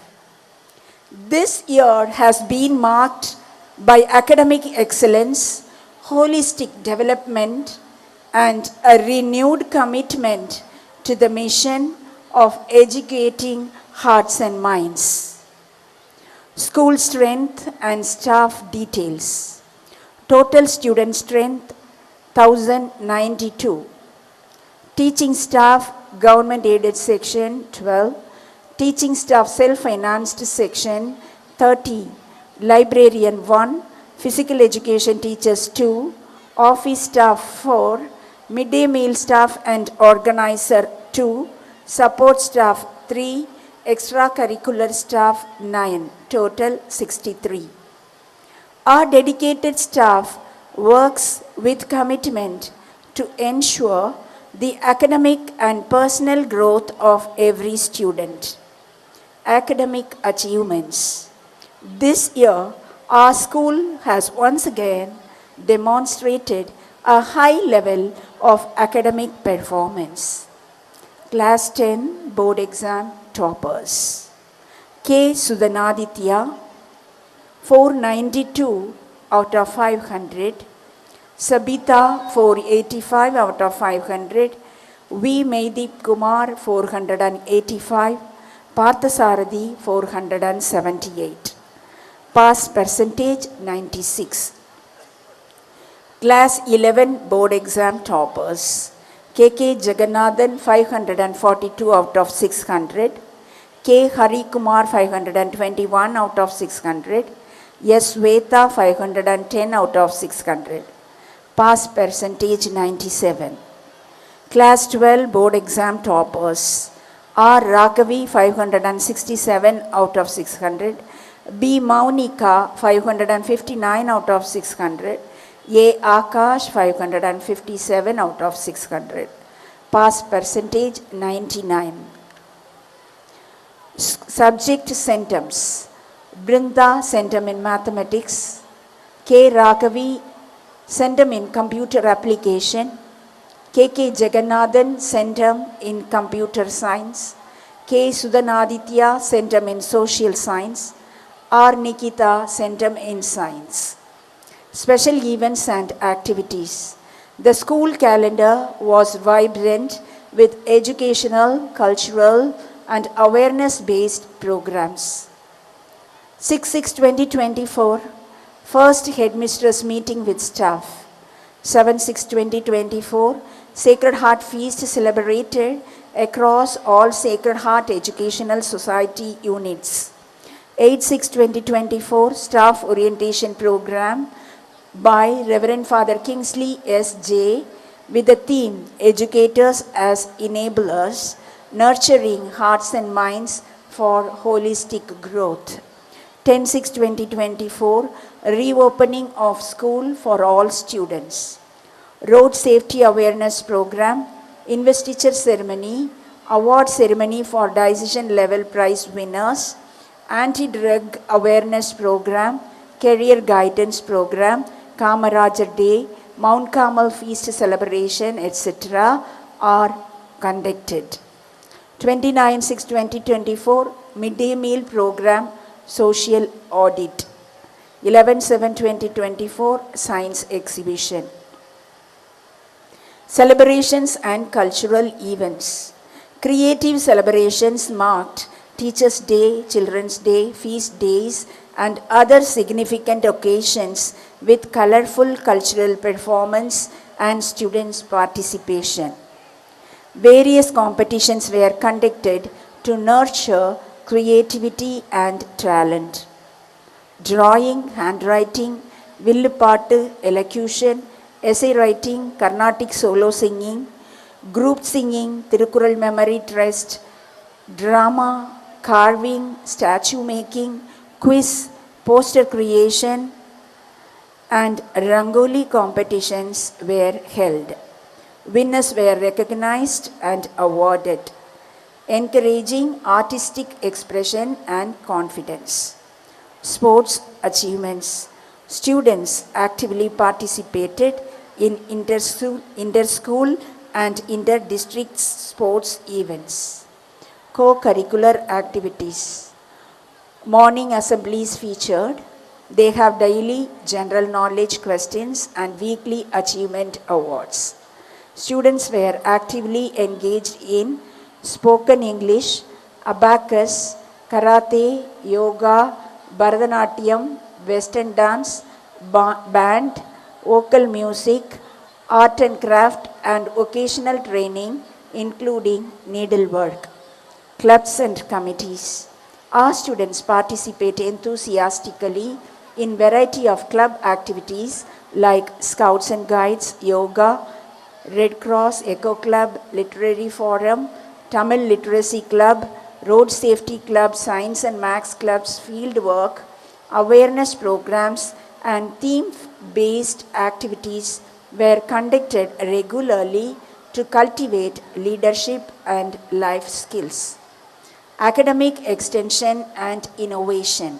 This year has been marked by academic excellence, holistic development, and a renewed commitment to the mission of educating hearts and minds. School strength and staff details. Total student strength 1092. Teaching staff government aided section 12. Teaching staff self-financed section 30. Librarian 1. Physical education teachers 2. Office staff 4. Midday meal staff and organizer 2. Support staff 3. Extracurricular staff 9. Total 63. Our dedicated staff works with commitment to ensure the academic and personal growth of every student. Academic achievements. This year, our school has once again demonstrated a high level of academic performance. Class 10 board exam toppers. K. Sudanaditya, 492 out of 500. Sabita, 485 out of 500. V. Medeep Kumar, 485. Parthasarathi, 478. Pass percentage 96. Class 11 board exam toppers. KK Jagannathan, 542 out of 600. K. Hari Kumar, 521 out of 600. S. Veta, 510 out of 600. Pass percentage 97. Class 12 board exam toppers. R. Raghavi, 567 out of 600. B. Maunika, 559 out of 600. A. Akash, 557 out of 600. Pass percentage 99. Subject centums. Brinda, centum in mathematics. K. Raghavi, centum in computer application. KK Jagannathan, centum in computer science. K. Sudanaditya, centum in social science. R. Nikita, centum in science. Special events and activities. The school calendar was vibrant with educational, cultural, and awareness-based programs. 6/6/2024, first headmistress meeting with staff. 7/6/2024, Sacred Heart Feast celebrated across all Sacred Heart Educational Society units. 8/6/2024, staff orientation program by Reverend Father Kingsley S.J. with the theme Educators as Enablers, Nurturing Hearts and Minds for Holistic Growth. 10/6/2024, reopening of school for all students. road safety awareness program, investiture ceremony, award ceremony for decision level prize winners, anti-drug awareness program, career guidance program, Kamarajar Day, Mount Carmel feast celebration, etc. are conducted. 29/6/2024 midday meal program, social audit. 11/7/2024 science exhibition. Celebrations and cultural events. Creative celebrations marked Teachers' Day, Children's Day, feast days, and other significant occasions with colorful cultural performance and students' participation. Various competitions were conducted to nurture creativity and talent. Drawing, handwriting, Villupattu, elocution, essay writing, Carnatic solo singing, group singing, Tirukural Memory Trust, drama, carving, statue making, quiz, poster creation, and Rangoli competitions were held. Winners were recognized and awarded, encouraging artistic expression and confidence. Sports achievements. Students actively participated in inter-school and inter-district sports events. Co-curricular activities. Morning assemblies featured. They have daily general knowledge questions and weekly achievement awards. Students were actively engaged in spoken English, abacus, karate, yoga, Bharatanatyam, Western dance, band, vocal music, art and craft, and occasional training, including needlework. Clubs and committees. Our students participate enthusiastically in variety of club activities like Scouts and Guides, yoga, Red Cross, Eco Club, Literary Forum, Tamil Literacy Club, Road Safety Club, Science and Maths Clubs, field work, awareness programs, and theme-based activities were conducted regularly to cultivate leadership and life skills. Academic extension and innovation.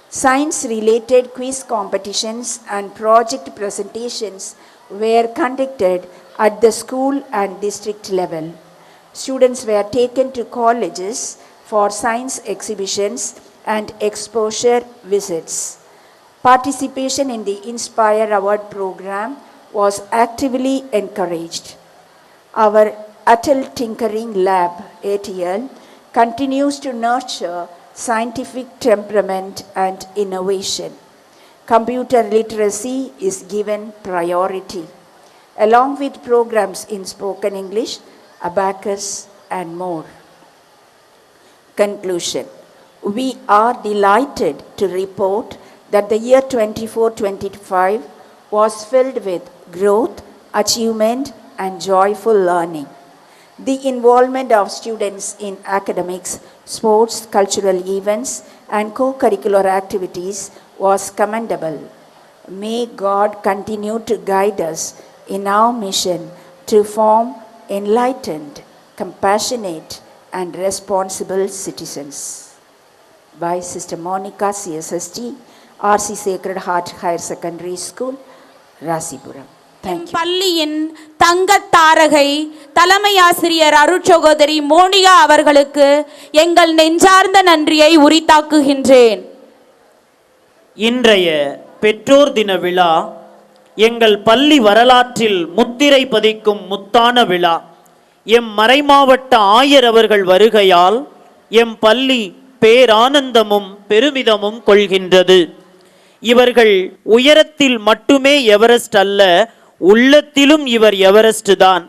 Science-related quiz competitions and project presentations were conducted at the school and district level. Students were taken to colleges for science exhibitions and exposure visits. Participation in the Inspire Award program was actively encouraged. Our Atal Tinkering Lab, ATL, continues to nurture scientific temperament and innovation. Computer literacy is given priority, along with programs in spoken English, abacus, and more. Conclusion. We are delighted to report that the year 24-25 was filled with growth, achievement, and joyful learning. The involvement of students in academics, sports, cultural events, and co-curricular activities was commendable. May God continue to guide us in our mission to form enlightened, compassionate, and responsible citizens. By Sister Monica, CSST, RC Sacred Heart Higher Secondary School, Rasipuram. Thank you. பள்ளியின் தங்கத் தாரகை தலைமை ஆசிரியர் அருட்சகோதரி மோனிகா அவர்களுக்கு எங்கள் நெஞ்சார்ந்த நன்றியை உரித்தாக்குகின்றேன். இன்றைய பெற்றோர் தின விழா எங்கள் பள்ளி வரலாற்றில் முத்திரை பதிக்கும் முத்தான விழா. எம் மறைமாவட்ட ஆயர் அவர்கள் வருகையால் எம் பள்ளி பேரானந்தமும் பெருமிதமும் கொள்கின்றது. இவர்கள் உயரத்தில் மட்டுமே எவரெஸ்ட் அல்ல, உள்ளத்திலும் இவர் எவரெஸ்ட் தான்.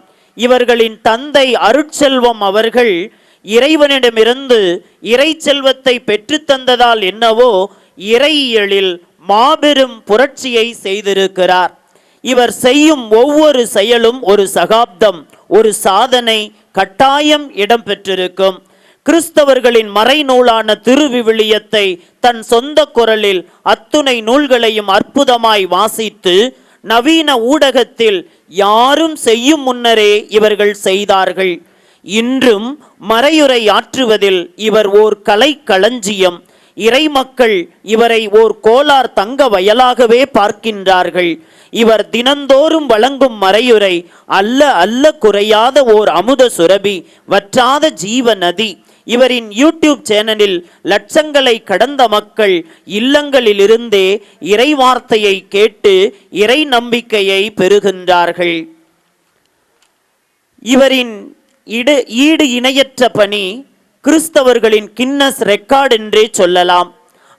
இவர்களின் தந்தை அருட்செல்வம் அவர்கள் இறைவனிடமிருந்து இறை செல்வத்தை பெற்றுத்தந்ததால் என்னவோ இறையியலில் மாபெரும் புரட்சியை செய்திருக்கிறார். இவர் செய்யும் ஒவ்வொரு செயலும் ஒரு சகாப்தம், ஒரு சாதனை கட்டாயம் இடம்பெற்றிருக்கும். கிறிஸ்தவர்களின் மறைநூலான திருவிவிலியத்தை தன் சொந்த குரலில் அத்துணை நூல்களையும் அற்புதமாய் வாசித்து நவீன ஊடகத்தில் யாரும் செய்யும் முன்னரே இவர்கள் செய்தார்கள். இன்றும் மறையுரை ஆற்றுவதில் இவர் ஓர் கலை களஞ்சியம். இறைமக்கள் இவரை ஓர் கோலார் தங்க வயலாகவே பார்க்கின்றார்கள். இவர் தினந்தோறும் வழங்கும் மறையுரை அல்ல அல்ல குறையாத ஓர் அமுத சுரபி, வற்றாத ஜீவ நதி. இவரின் யூடியூப் சேனலில் லட்சங்களை கடந்த மக்கள் இல்லங்களிலிருந்தே இறை வார்த்தையை கேட்டு இறை நம்பிக்கையை பெறுகின்றார்கள். இவரின் ஈடு இணையற்ற பணி கிறிஸ்தவர்களின் கின்னஸ் ரெக்கார்ட் என்றே சொல்லலாம்.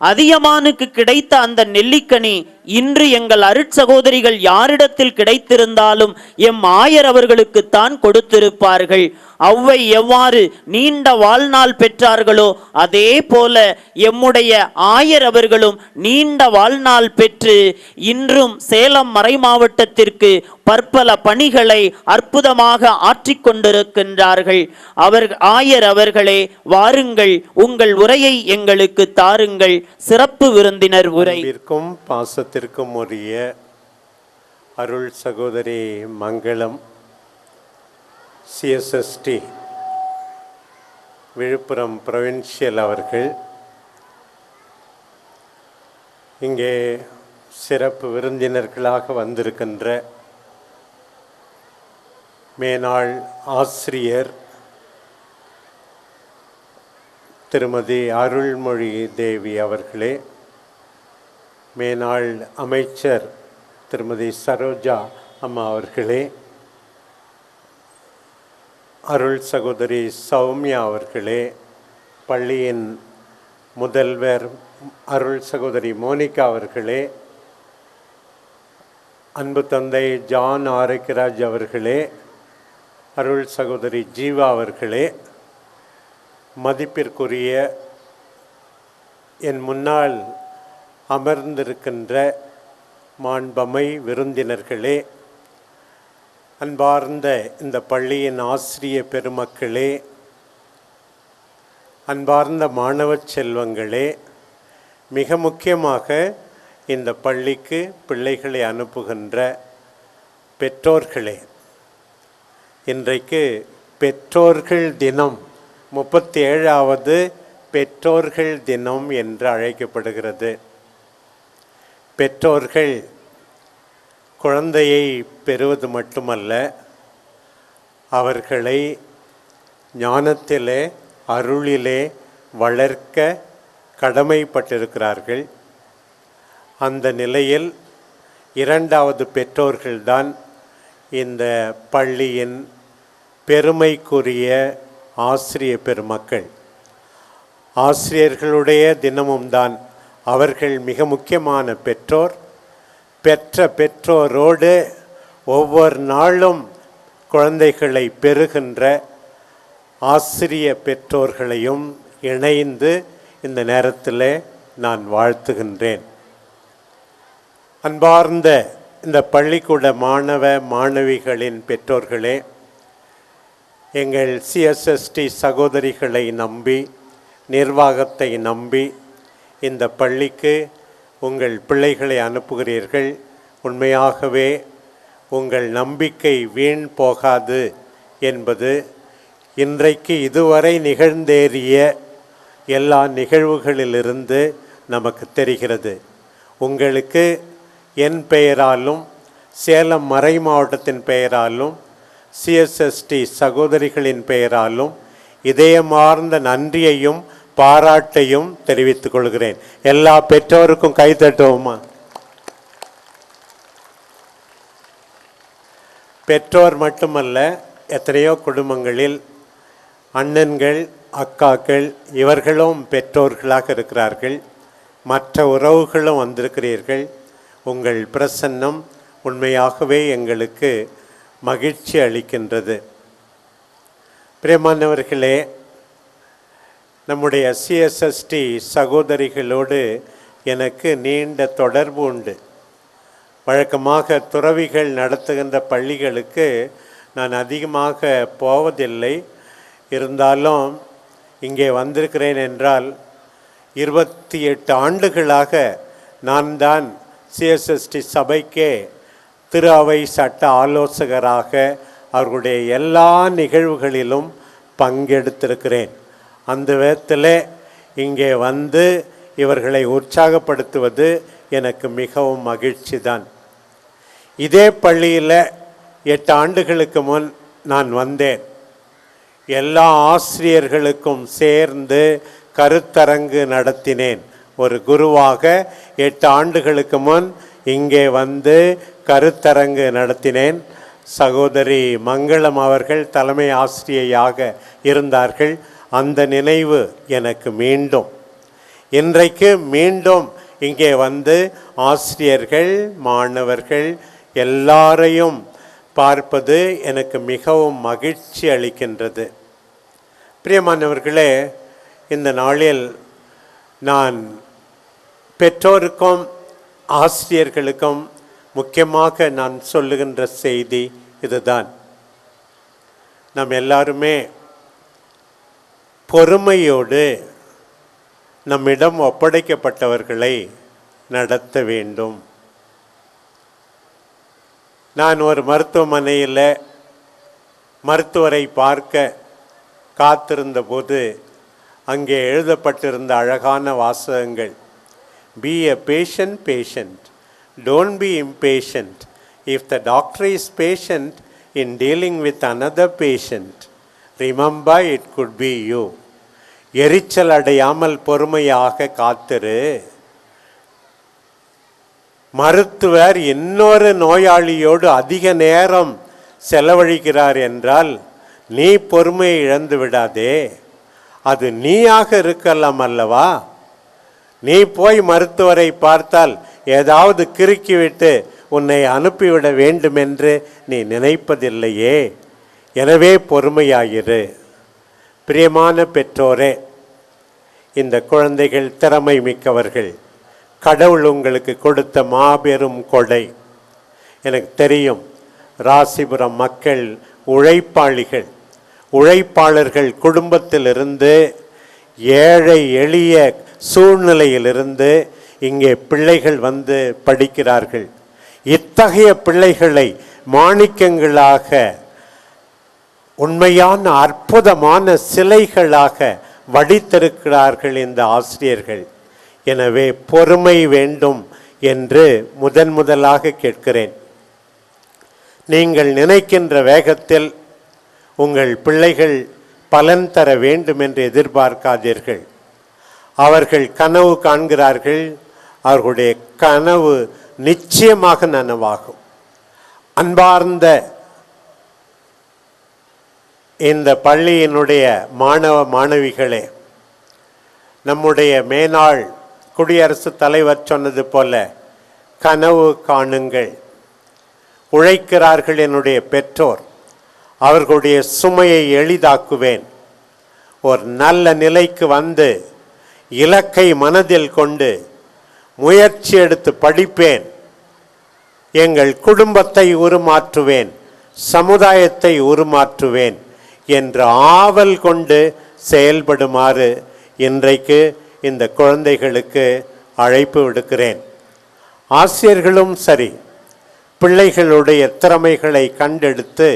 அதியமானுக்கு கிடைத்த அந்த நெல்லிக்கனி இன்று எங்கள் அருட்சகோதரிகள் யாரிடத்தில் கிடைத்திருந்தாலும் எம் ஆயர் அவர்களுக்குத்தான் கொடுத்திருப்பார்கள். அவ்வை எவ்வாறு நீண்ட வாழ்நாள் பெற்றார்களோ அதே போல எம்முடைய ஆயர் அவர்களும் நீண்ட வாழ்நாள் பெற்று இன்றும் சேலம் மறை மாவட்டத்திற்கு பற்பல பணிகளை அற்புதமாக ஆற்றிக்கொண்டிருக்கின்றார்கள். ஆயர் அவர்களே, வாருங்கள், உங்கள் உரையை எங்களுக்கு தாருங்கள். சிறப்பு விருந்தினர் உரை. பாசத்திற்கும் உரிய அருள் சகோதரி மங்களம் CSST விழுப்புரம் ப்ரொவின்ஷியல் அவர்கள் இங்கே சிறப்பு விருந்தினர்களாக வந்திருக்கின்ற மேனாள் ஆசிரியர் திருமதி அருள்மொழி தேவி அவர்களே, மேனாள் அமைச்சர் திருமதி சரோஜா அம்மா அவர்களே, அருள் சகோதரி சௌமியா அவர்களே, பள்ளியின் முதல்வர் அருள் சகோதரி மோனிகா அவர்களே, அன்பு தந்தை ஜான் ஆரோக்கியராஜ் அவர்களே, அருள் சகோதரி ஜீவா அவர்களே, மதிப்பிற்குரிய என் முன்னால் அமர்ந்திருக்கின்ற மாண்பமை விருந்தினர்களே, அன்பார்ந்த இந்த பள்ளியின் ஆசிரிய பெருமக்களே, அன்பார்ந்த மாணவ செல்வங்களே, மிக முக்கியமாக இந்த பள்ளிக்கு பிள்ளைகளை அனுப்புகின்ற பெற்றோர்களே, இன்றைக்கு பெற்றோர்கள் தினம், 37வது பெற்றோர்கள் தினம் என்று அழைக்கப்படுகிறது. பெற்றோர்கள் குழந்தையை பெறுவது மட்டுமல்ல, அவர்களை ஞானத்திலே அருளிலே வளர்க்க கடமைப்பட்டிருக்கிறார்கள். அந்த நிலையில் இரண்டாவது பெற்றோர்கள்தான் இந்த பள்ளியின் பெருமைக்குரிய ஆசிரிய பெருமக்கள். ஆசிரியர்களுடைய தினமும் தான் அவர்கள் மிக முக்கியமான பெற்றோர். பெற்ற பெற்றோரோடு ஒவ்வொரு நாளும் குழந்தைகளை பெறுகின்ற ஆசிரிய பெற்றோர்களையும் இணைந்து இந்த நேரத்தில் நான் வாழ்த்துகின்றேன். அன்பார்ந்த இந்த பள்ளிக்கூட மாணவ மாணவிகளின் பெற்றோர்களே, எங்கள் CSST சகோதரிகளை நம்பி, நிர்வாகத்தை நம்பி இந்த பள்ளிக்கு உங்கள் பிள்ளைகளை அனுப்புகிறீர்கள். உண்மையாகவே உங்கள் நம்பிக்கை வீண் போகாது என்பது இன்றைக்கு இதுவரை நிகழ்ந்தேறிய எல்லா நிகழ்வுகளிலிருந்து நமக்கு தெரிகிறது. உங்களுக்கு என் பெயராலும் சேலம் மறை மாவட்டத்தின் பெயராலும் CSST சகோதரிகளின் பெயராலும் இதயமார்ந்த நன்றியையும் பாராட்டையும் தெரிவித்துக் கொள்கிறேன். எல்லா பெற்றோருக்கும் கை தட்டுவோமா? பெற்றோர் மட்டுமல்ல, எத்தனையோ குடும்பங்களில் அண்ணன்கள், அக்காக்கள் இவர்களும் பெற்றோர்களாக இருக்கிறார்கள். மற்ற உறவுகளும் வந்திருக்கிறீர்கள். உங்கள் பிரசன்னம் உண்மையாகவே எங்களுக்கு மகிழ்ச்சி அளிக்கின்றது. பிரியமானவர்களே, நம்முடைய CSST சகோதரிகளோடு எனக்கு நீண்ட தொடர்பு உண்டு. வழக்கமாக துறவிகள் நடத்துகின்ற பள்ளிகளுக்கு நான் அதிகமாக போவதில்லை. இருந்தாலும் இங்கே வந்திருக்கிறேன் என்றால் 28 ஆண்டுகளாக நான் தான் CSST சபைக்கே திரு அவை சட்ட ஆலோசகராக அவர்களுடைய எல்லா நிகழ்வுகளிலும் பங்கெடுத்திருக்கிறேன். அந்த விதத்தில் இங்கே வந்து இவர்களை உற்சாகப்படுத்துவது எனக்கு மிகவும் மகிழ்ச்சி தான். இதே பள்ளியில் 8 ஆண்டுகளுக்கு முன் நான் வந்தேன். எல்லா ஆசிரியர்களுக்கும் சேர்ந்து கருத்தரங்கு நடத்தினேன். ஒரு குருவாக 8 ஆண்டுகளுக்கு முன் இங்கே வந்து கருத்தரங்கு நடத்தினேன். சகோதரி மங்களம் அவர்கள் தலைமை ஆசிரியையாக இருந்தார்கள். அந்த நினைவு எனக்கு மீண்டும் இன்றைக்கு மீண்டும் இங்கே வந்து ஆசிரியர்கள் மாணவர்கள் எல்லாரையும் பார்ப்பது எனக்கு மிகவும் மகிழ்ச்சி அளிக்கின்றது. பிரியமானவர்களே, இந்த நாளில் நான் பெற்றோருக்கும் ஆசிரியர்களுக்கும் முக்கியமாக நான் சொல்லுகின்ற செய்தி இதுதான். நாம் எல்லாருமே பொறுமையோடு நம்மிடம் ஒப்படைக்கப்பட்டவர்களை நடத்த வேண்டும். நான் ஒரு மருத்துவமனையில் மருத்துவரை பார்க்க காத்திருந்த போது அங்கே எழுதப்பட்டிருந்த அழகான வாசகங்கள், Be a patient, don't be impatient. If the doctor is patient in dealing with another patient, remember it could be you. எரிச்சல் அடையாமல் பொறுமையாக காத்திரு. மருத்துவர் இன்னொரு நோயாளியோடு அதிக நேரம் செலவழிக்கிறார் என்றால் நீ பொறுமையை இழந்து விடாதே. அது நீயாக இருக்கலாம் அல்லவா? நீ போய் மருத்துவரை பார்த்தால் ஏதாவது கிறுக்கிவிட்டு உன்னை அனுப்பிவிட வேண்டுமென்று நீ நினைப்பதில்லையே. எனவே பொறுமையாயிரு. பிரியமான பெற்றோரே, இந்த குழந்தைகள் திறமை மிக்கவர்கள். கடவுள் உங்களுக்கு கொடுத்த மாபெரும் கொடை. எனக்கு தெரியும், ராசிபுரம் மக்கள் உழைப்பாளிகள். உழைப்பாளர்கள் குடும்பத்திலிருந்து, ஏழை எளிய சூழ்நிலையிலிருந்து இங்கே பிள்ளைகள் வந்து படிக்கிறார்கள். இத்தகைய பிள்ளைகளை மாணிக்கங்களாக, உண்மையான அற்புதமான சிலைகளாக வடித்திருக்கிறார்கள் இந்த ஆசிரியர்கள். எனவே பொறுமை வேண்டும் என்று முதலாக கேட்கிறேன். நீங்கள் நினைக்கின்ற வேகத்தில் உங்கள் பிள்ளைகள் பலன் தர வேண்டும் என்று எதிர்பார்க்காதீர்கள். அவர்கள் கனவு காண்கிறார்கள், அவர்களுடைய கனவு நிச்சயமாக நனவாகும். அன்பார்ந்த இந்த பள்ளியினுடைய மாணவ மாணவிகளே, நம்முடைய மேனாள் குடியரசுத் தலைவர் சொன்னது போல கனவு காணுங்கள். உழைக்கிறார்கள் என்னுடைய பெற்றோர், அவர்களுடைய சுமையை எளிதாக்குவேன். ஒரு நல்ல நிலைக்கு வந்து இலக்கை மனதில் கொண்டு முயற்சி எடுத்து படிப்பேன். எங்கள் குடும்பத்தை உருமாற்றுவேன், சமுதாயத்தை உருமாற்றுவேன் என்ற ஆவல் கொண்டு செயல்படுமாறு இன்றைக்கு இந்த குழந்தைகளுக்கு அழைப்பு விடுக்கிறேன். ஆசிரியர்களும் சரி, பிள்ளைகளுடைய திறமைகளை கண்டெடுத்து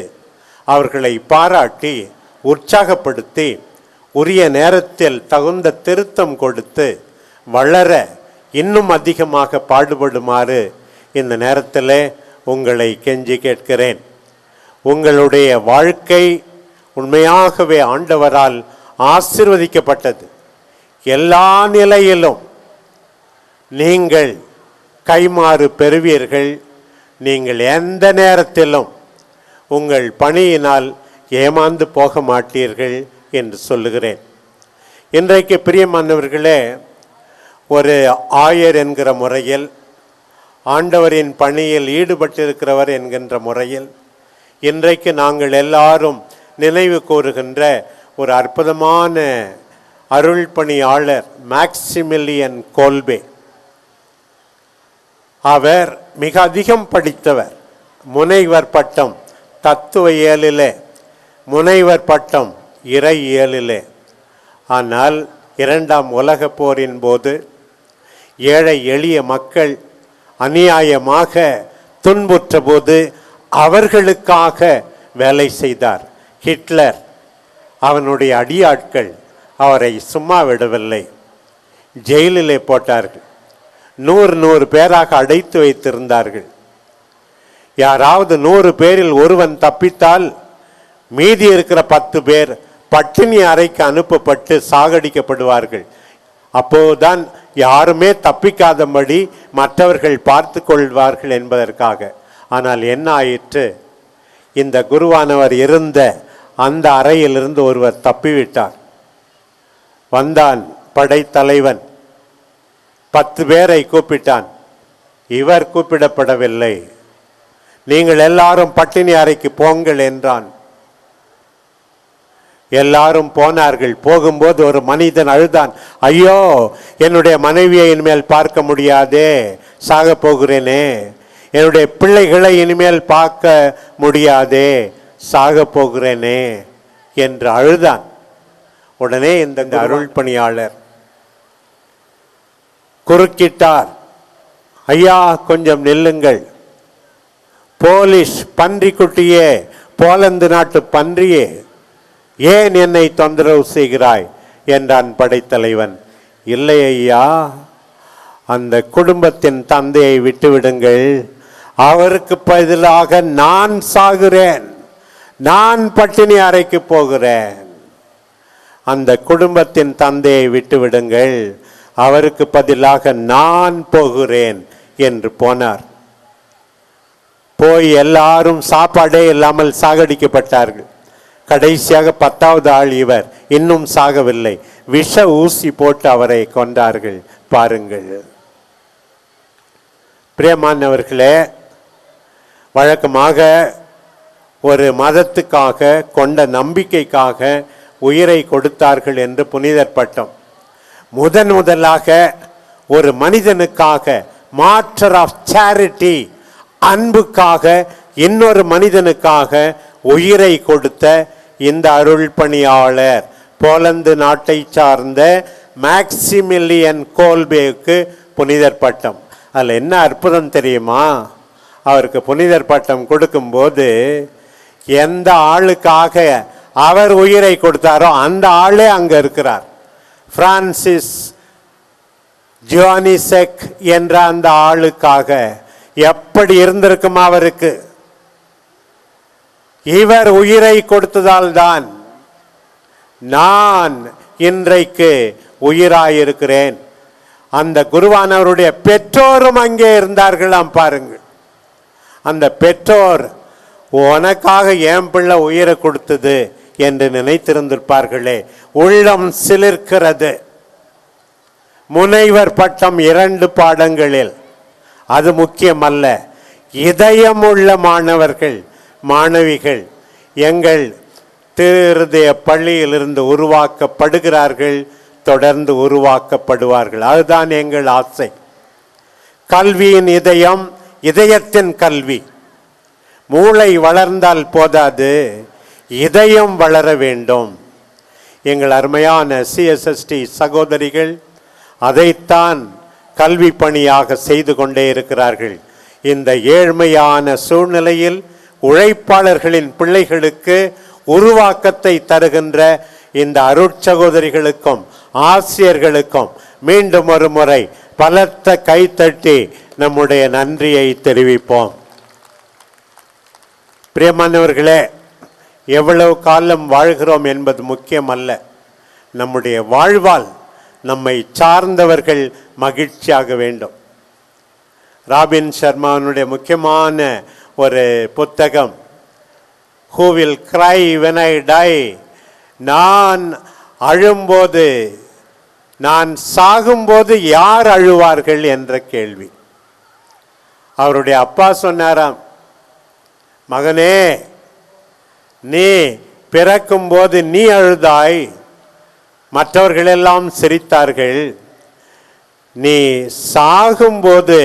அவர்களை பாராட்டி உற்சாகப்படுத்தி உரிய நேரத்தில் தகுந்த திருத்தம் கொடுத்து வளர இன்னும் அதிகமாக பாடுபடுமாறு இந்த நேரத்தில் உங்களை கெஞ்சி கேட்கிறேன். உங்களுடைய வாழ்க்கை உண்மையாகவே ஆண்டவரால் ஆசீர்வதிக்கப்பட்டது. எல்லா நிலையிலும் நீங்கள் கைமாறு பெறுவீர்கள். நீங்கள் எந்த நேரத்திலும் உங்கள் பணியினால் ஏமாந்து போக மாட்டீர்கள் என்று சொல்லுகிறேன். இன்றைக்கு பிரியமானவர்களே, ஒரு ஆயர் என்கிற முறையில், ஆண்டவரின் பணியில் ஈடுபட்டிருக்கிறவர் என்கின்ற முறையில் இன்றைக்கு நாங்கள் எல்லாரும் நினைவு கூறுகின்ற ஒரு அற்புதமான அருள் பணியாளர் மேக்சிமிலியன் கோல்பே. அவர் மிக அதிகம் படித்தவர். முனைவர் பட்டம் தத்துவ இயலிலே, முனைவர் பட்டம் இறை இயலிலே. ஆனால் 2ஆம் உலகப் போரின் போது ஏழை எளிய மக்கள் அநியாயமாக துன்புற்ற போது அவர்களுக்காக வேலை செய்தார். ஹிட்லர் அவனுடைய அடியாட்கள் அவரை சும்மா விடவில்லை, ஜெயிலிலே போட்டார்கள். 100 பேராக அடைத்து வைத்திருந்தார்கள். யாராவது 100 பேரில் ஒருவன் தப்பித்தால் மீதி இருக்கிற 10 பேர் பட்டினி அறைக்கு அனுப்பப்பட்டு சாகடிக்கப்படுவார்கள். அப்போதுதான் யாருமே தப்பிக்காதபடி மற்றவர்கள் பார்த்து கொள்வார்கள் என்பதற்காக. ஆனால் என்ன ஆயிற்று? இந்த குருவானவர் இருந்த அந்த அறையிலிருந்து ஒருவர் தப்பிவிட்டார். வந்தான் படைத்தலைவன், 10 பேரை கூப்பிட்டான். இவர் கூப்பிடப்படவில்லை. நீங்கள் எல்லாரும் பட்டினி அறைக்கு போங்கள் என்றான். எல்லாரும் போனார்கள். போகும்போது ஒரு மனிதன் அழுதான், ஐயோ என்னுடைய மனைவியை இனிமேல் பார்க்க முடியாதே, சாக போகிறேனே. என்னுடைய பிள்ளைகளை இனிமேல் பார்க்க முடியாதே, சாக போகிறேனே என்று அழுதான். உடனே இந்த அருள் பணியாளர் குறுக்கிட்டார். ஐயா கொஞ்சம் நில்லுங்கள், போலிஷ் பன்றிக்குட்டியே, போலந்து நாட்டு பன்றியே, ஏன் என்னை தொந்தரவு செய்கிறாய் என்றான் படைத்தலைவன். இல்லை ஐயா, அந்த குடும்பத்தின் தந்தையை விட்டுவிடுங்கள், அவருக்கு பதிலாக நான் சாகிறேன், நான் பட்டினி அறைக்கு போகிறேன். அந்த குடும்பத்தின் தந்தையை விட்டுவிடுங்கள், அவருக்கு பதிலாக நான் போகிறேன் என்று போனார். போய் எல்லாரும் சாப்பாடே இல்லாமல் சாகடிக்கப்பட்டார்கள். கடைசியாக 10வது ஆள் இவர், இன்னும் சாகவில்லை. விஷ ஊசி போட்டு அவரை கொண்டார்கள். பாருங்கள் பிரியமானவர்களே, வழக்கமாக ஒரு மதத்துக்காக கொண்ட நம்பிக்கைக்காக உயிரை கொடுத்தார்கள் என்று புனிதர் பட்டம். முதலாக ஒரு மனிதனுக்காக, மாஸ்டர் ஆஃப் சேரிட்டி, அன்புக்காக இன்னொரு மனிதனுக்காக உயிரை கொடுத்த இந்த அருள் பணியாளர் போலந்து நாட்டை சார்ந்த மேக்சிமிலியன் கோல்பேக்கு புனிதர் பட்டம். அதில் என்ன அற்புதம் தெரியுமா? அவருக்கு புனிதர் பட்டம் கொடுக்கும்போது எந்த ஆளுக்காக அவர் உயிரை கொடுத்தாரோ அந்த ஆளே அங்கே இருக்கிறார். பிரான்சிஸ் ஜோனிசெக் என்ற அந்த ஆளுக்காக எப்படி இருந்திருக்கும் அவருக்கு? இவர் உயிரை கொடுத்ததால் தான் நான் இன்றைக்கு உயிராயிருக்கிறேன். அந்த குருவானவருடைய பெற்றோரும் அங்கே இருந்தார்களாம். பாருங்கள், அந்த பெற்றோர் உனக்காக என் பிள்ளை உயிரை கொடுத்தது என்று நினைத்திருந்திருப்பார்களே. உள்ளம் சிலிர்க்கிறது. முனைவர் பட்டம் 2 பாடங்களில், அது முக்கியமல்ல, இதயமுள்ள மாணவர்கள் மாணவிகள் எங்கள் திருதய பள்ளியிலிருந்து உருவாக்கப்படுகிறார்கள், தொடர்ந்து உருவாக்கப்படுவார்கள். அதுதான் எங்கள் ஆசை. கல்வியின் இதயம், இதயத்தின் கல்வி. மூளை வளர்ந்தால் போதாது, இதயம் வளர வேண்டும். எங்கள் அருமையான CSST சகோதரிகள் அதைத்தான் கல்வி பணியாக செய்து கொண்டே இருக்கிறார்கள். இந்த ஏழ்மையான சூழ்நிலையில் உழைப்பாளர்களின் பிள்ளைகளுக்கு உருவாக்கத்தை தருகின்ற இந்த அருட்சகோதரிகளுக்கும் ஆசிரியர்களுக்கும் மீண்டும் ஒரு முறை பலத்த கைத்தட்டி நம்முடைய நன்றியை தெரிவிப்போம். பிரியமானவர்களே, எவ்வளவு காலம் வாழ்கிறோம் என்பது முக்கியமல்ல, நம்முடைய வாழ்வால் நம்மை சார்ந்தவர்கள் மகிழ்ச்சியாக வேண்டும். ராபின் சர்மானுடைய முக்கியமான ஒரு புத்தகம் Who will cry when I die? நான் அழும்போது, நான் சாகும்போது யார் அழுவார்கள் என்ற கேள்வி. அவருடைய அப்பா சொன்னாராம், மகனே, நீ பிறக்கும்போது நீ அழுதாய், மற்றவர்களெல்லாம் சிரித்தார்கள். நீ சாகும்போது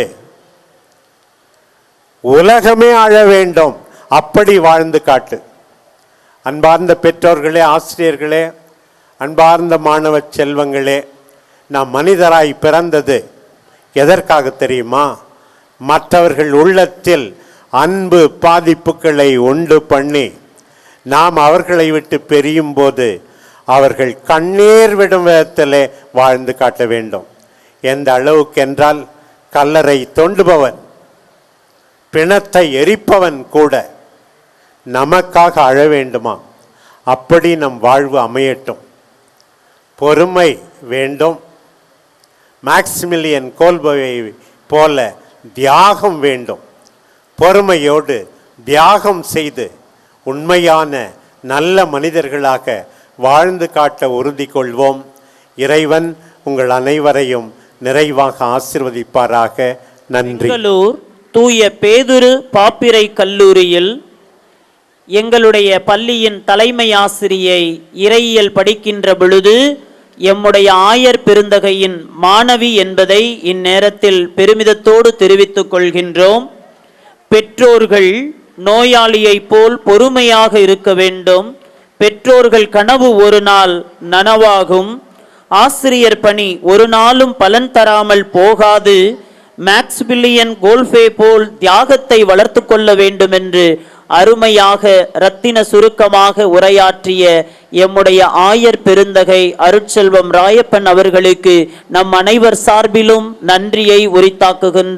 உலகமே அழ வேண்டும், அப்படி வாழ்ந்து காட்டு. அன்பார்ந்த பெற்றோர்களே, ஆசிரியர்களே, அன்பார்ந்த மாணவ செல்வங்களே, நாம் மனிதராய் பிறந்தது எதற்காக தெரியுமா? மற்றவர்கள் உள்ளத்தில் அன்பு பாதிப்புகளை உண்டு பண்ணி நாம் அவர்களை விட்டு பிரியும் போது அவர்கள் கண்ணீர் விடும் விதத்திலே வாழ்ந்து காட்ட வேண்டும். எந்த அளவுக்கென்றால் கல்லறை தோண்டுபவன், பிணத்தை எரிப்பவன் கூட நமக்காக அழ வேண்டுமா? அப்படி நம் வாழ்வு அமையட்டும். பொறுமை வேண்டும். மேக்சிமிலியன் கோல்போவை போல தியாகம் வேண்டும். பொறுமையோடு தியாகம் செய்து உண்மையான நல்ல மனிதர்களாக வாழ்ந்து காட்ட உறுதி கொள்வோம். இறைவன் உங்கள் அனைவரையும் நிறைவாக ஆசீர்வதிப்பாராக. நன்றி. பெங்களூர் தூய பேதுரு பாப்பிரை கல்லூரியில் எங்களுடைய பள்ளியின் தலைமை ஆசிரியை இறையியல் படிக்கின்ற பொழுது எம்முடைய ஆயர் பெருந்தகையின் மாணவி என்பதை இந்நேரத்தில் பெருமிதத்தோடு தெரிவித்துக் கொள்கின்றோம். பெற்றோர்கள் நோயாளியைப் போல் பொறுமையாக இருக்க வேண்டும். பெற்றோர்கள் கனவு ஒரு நாள் நனவாகும். ஆசிரியர் பணி ஒரு நாளும் பலன் தராமல் போகாது. மேக்ஸ்பில்லியன் கோல்ஃபே போல் தியாகத்தை வளர்த்து கொள்ள வேண்டும் என்று அருமையாக ரத்தின சுருக்கமாக உரையாற்றிய எம்முடைய ஆயர் பெருந்தகை அருட்செல்வம் ராயப்பன் அவர்களுக்கு நம் அனைவர் சார்பிலும் நன்றியை உரித்தாக்குகின்றோம்.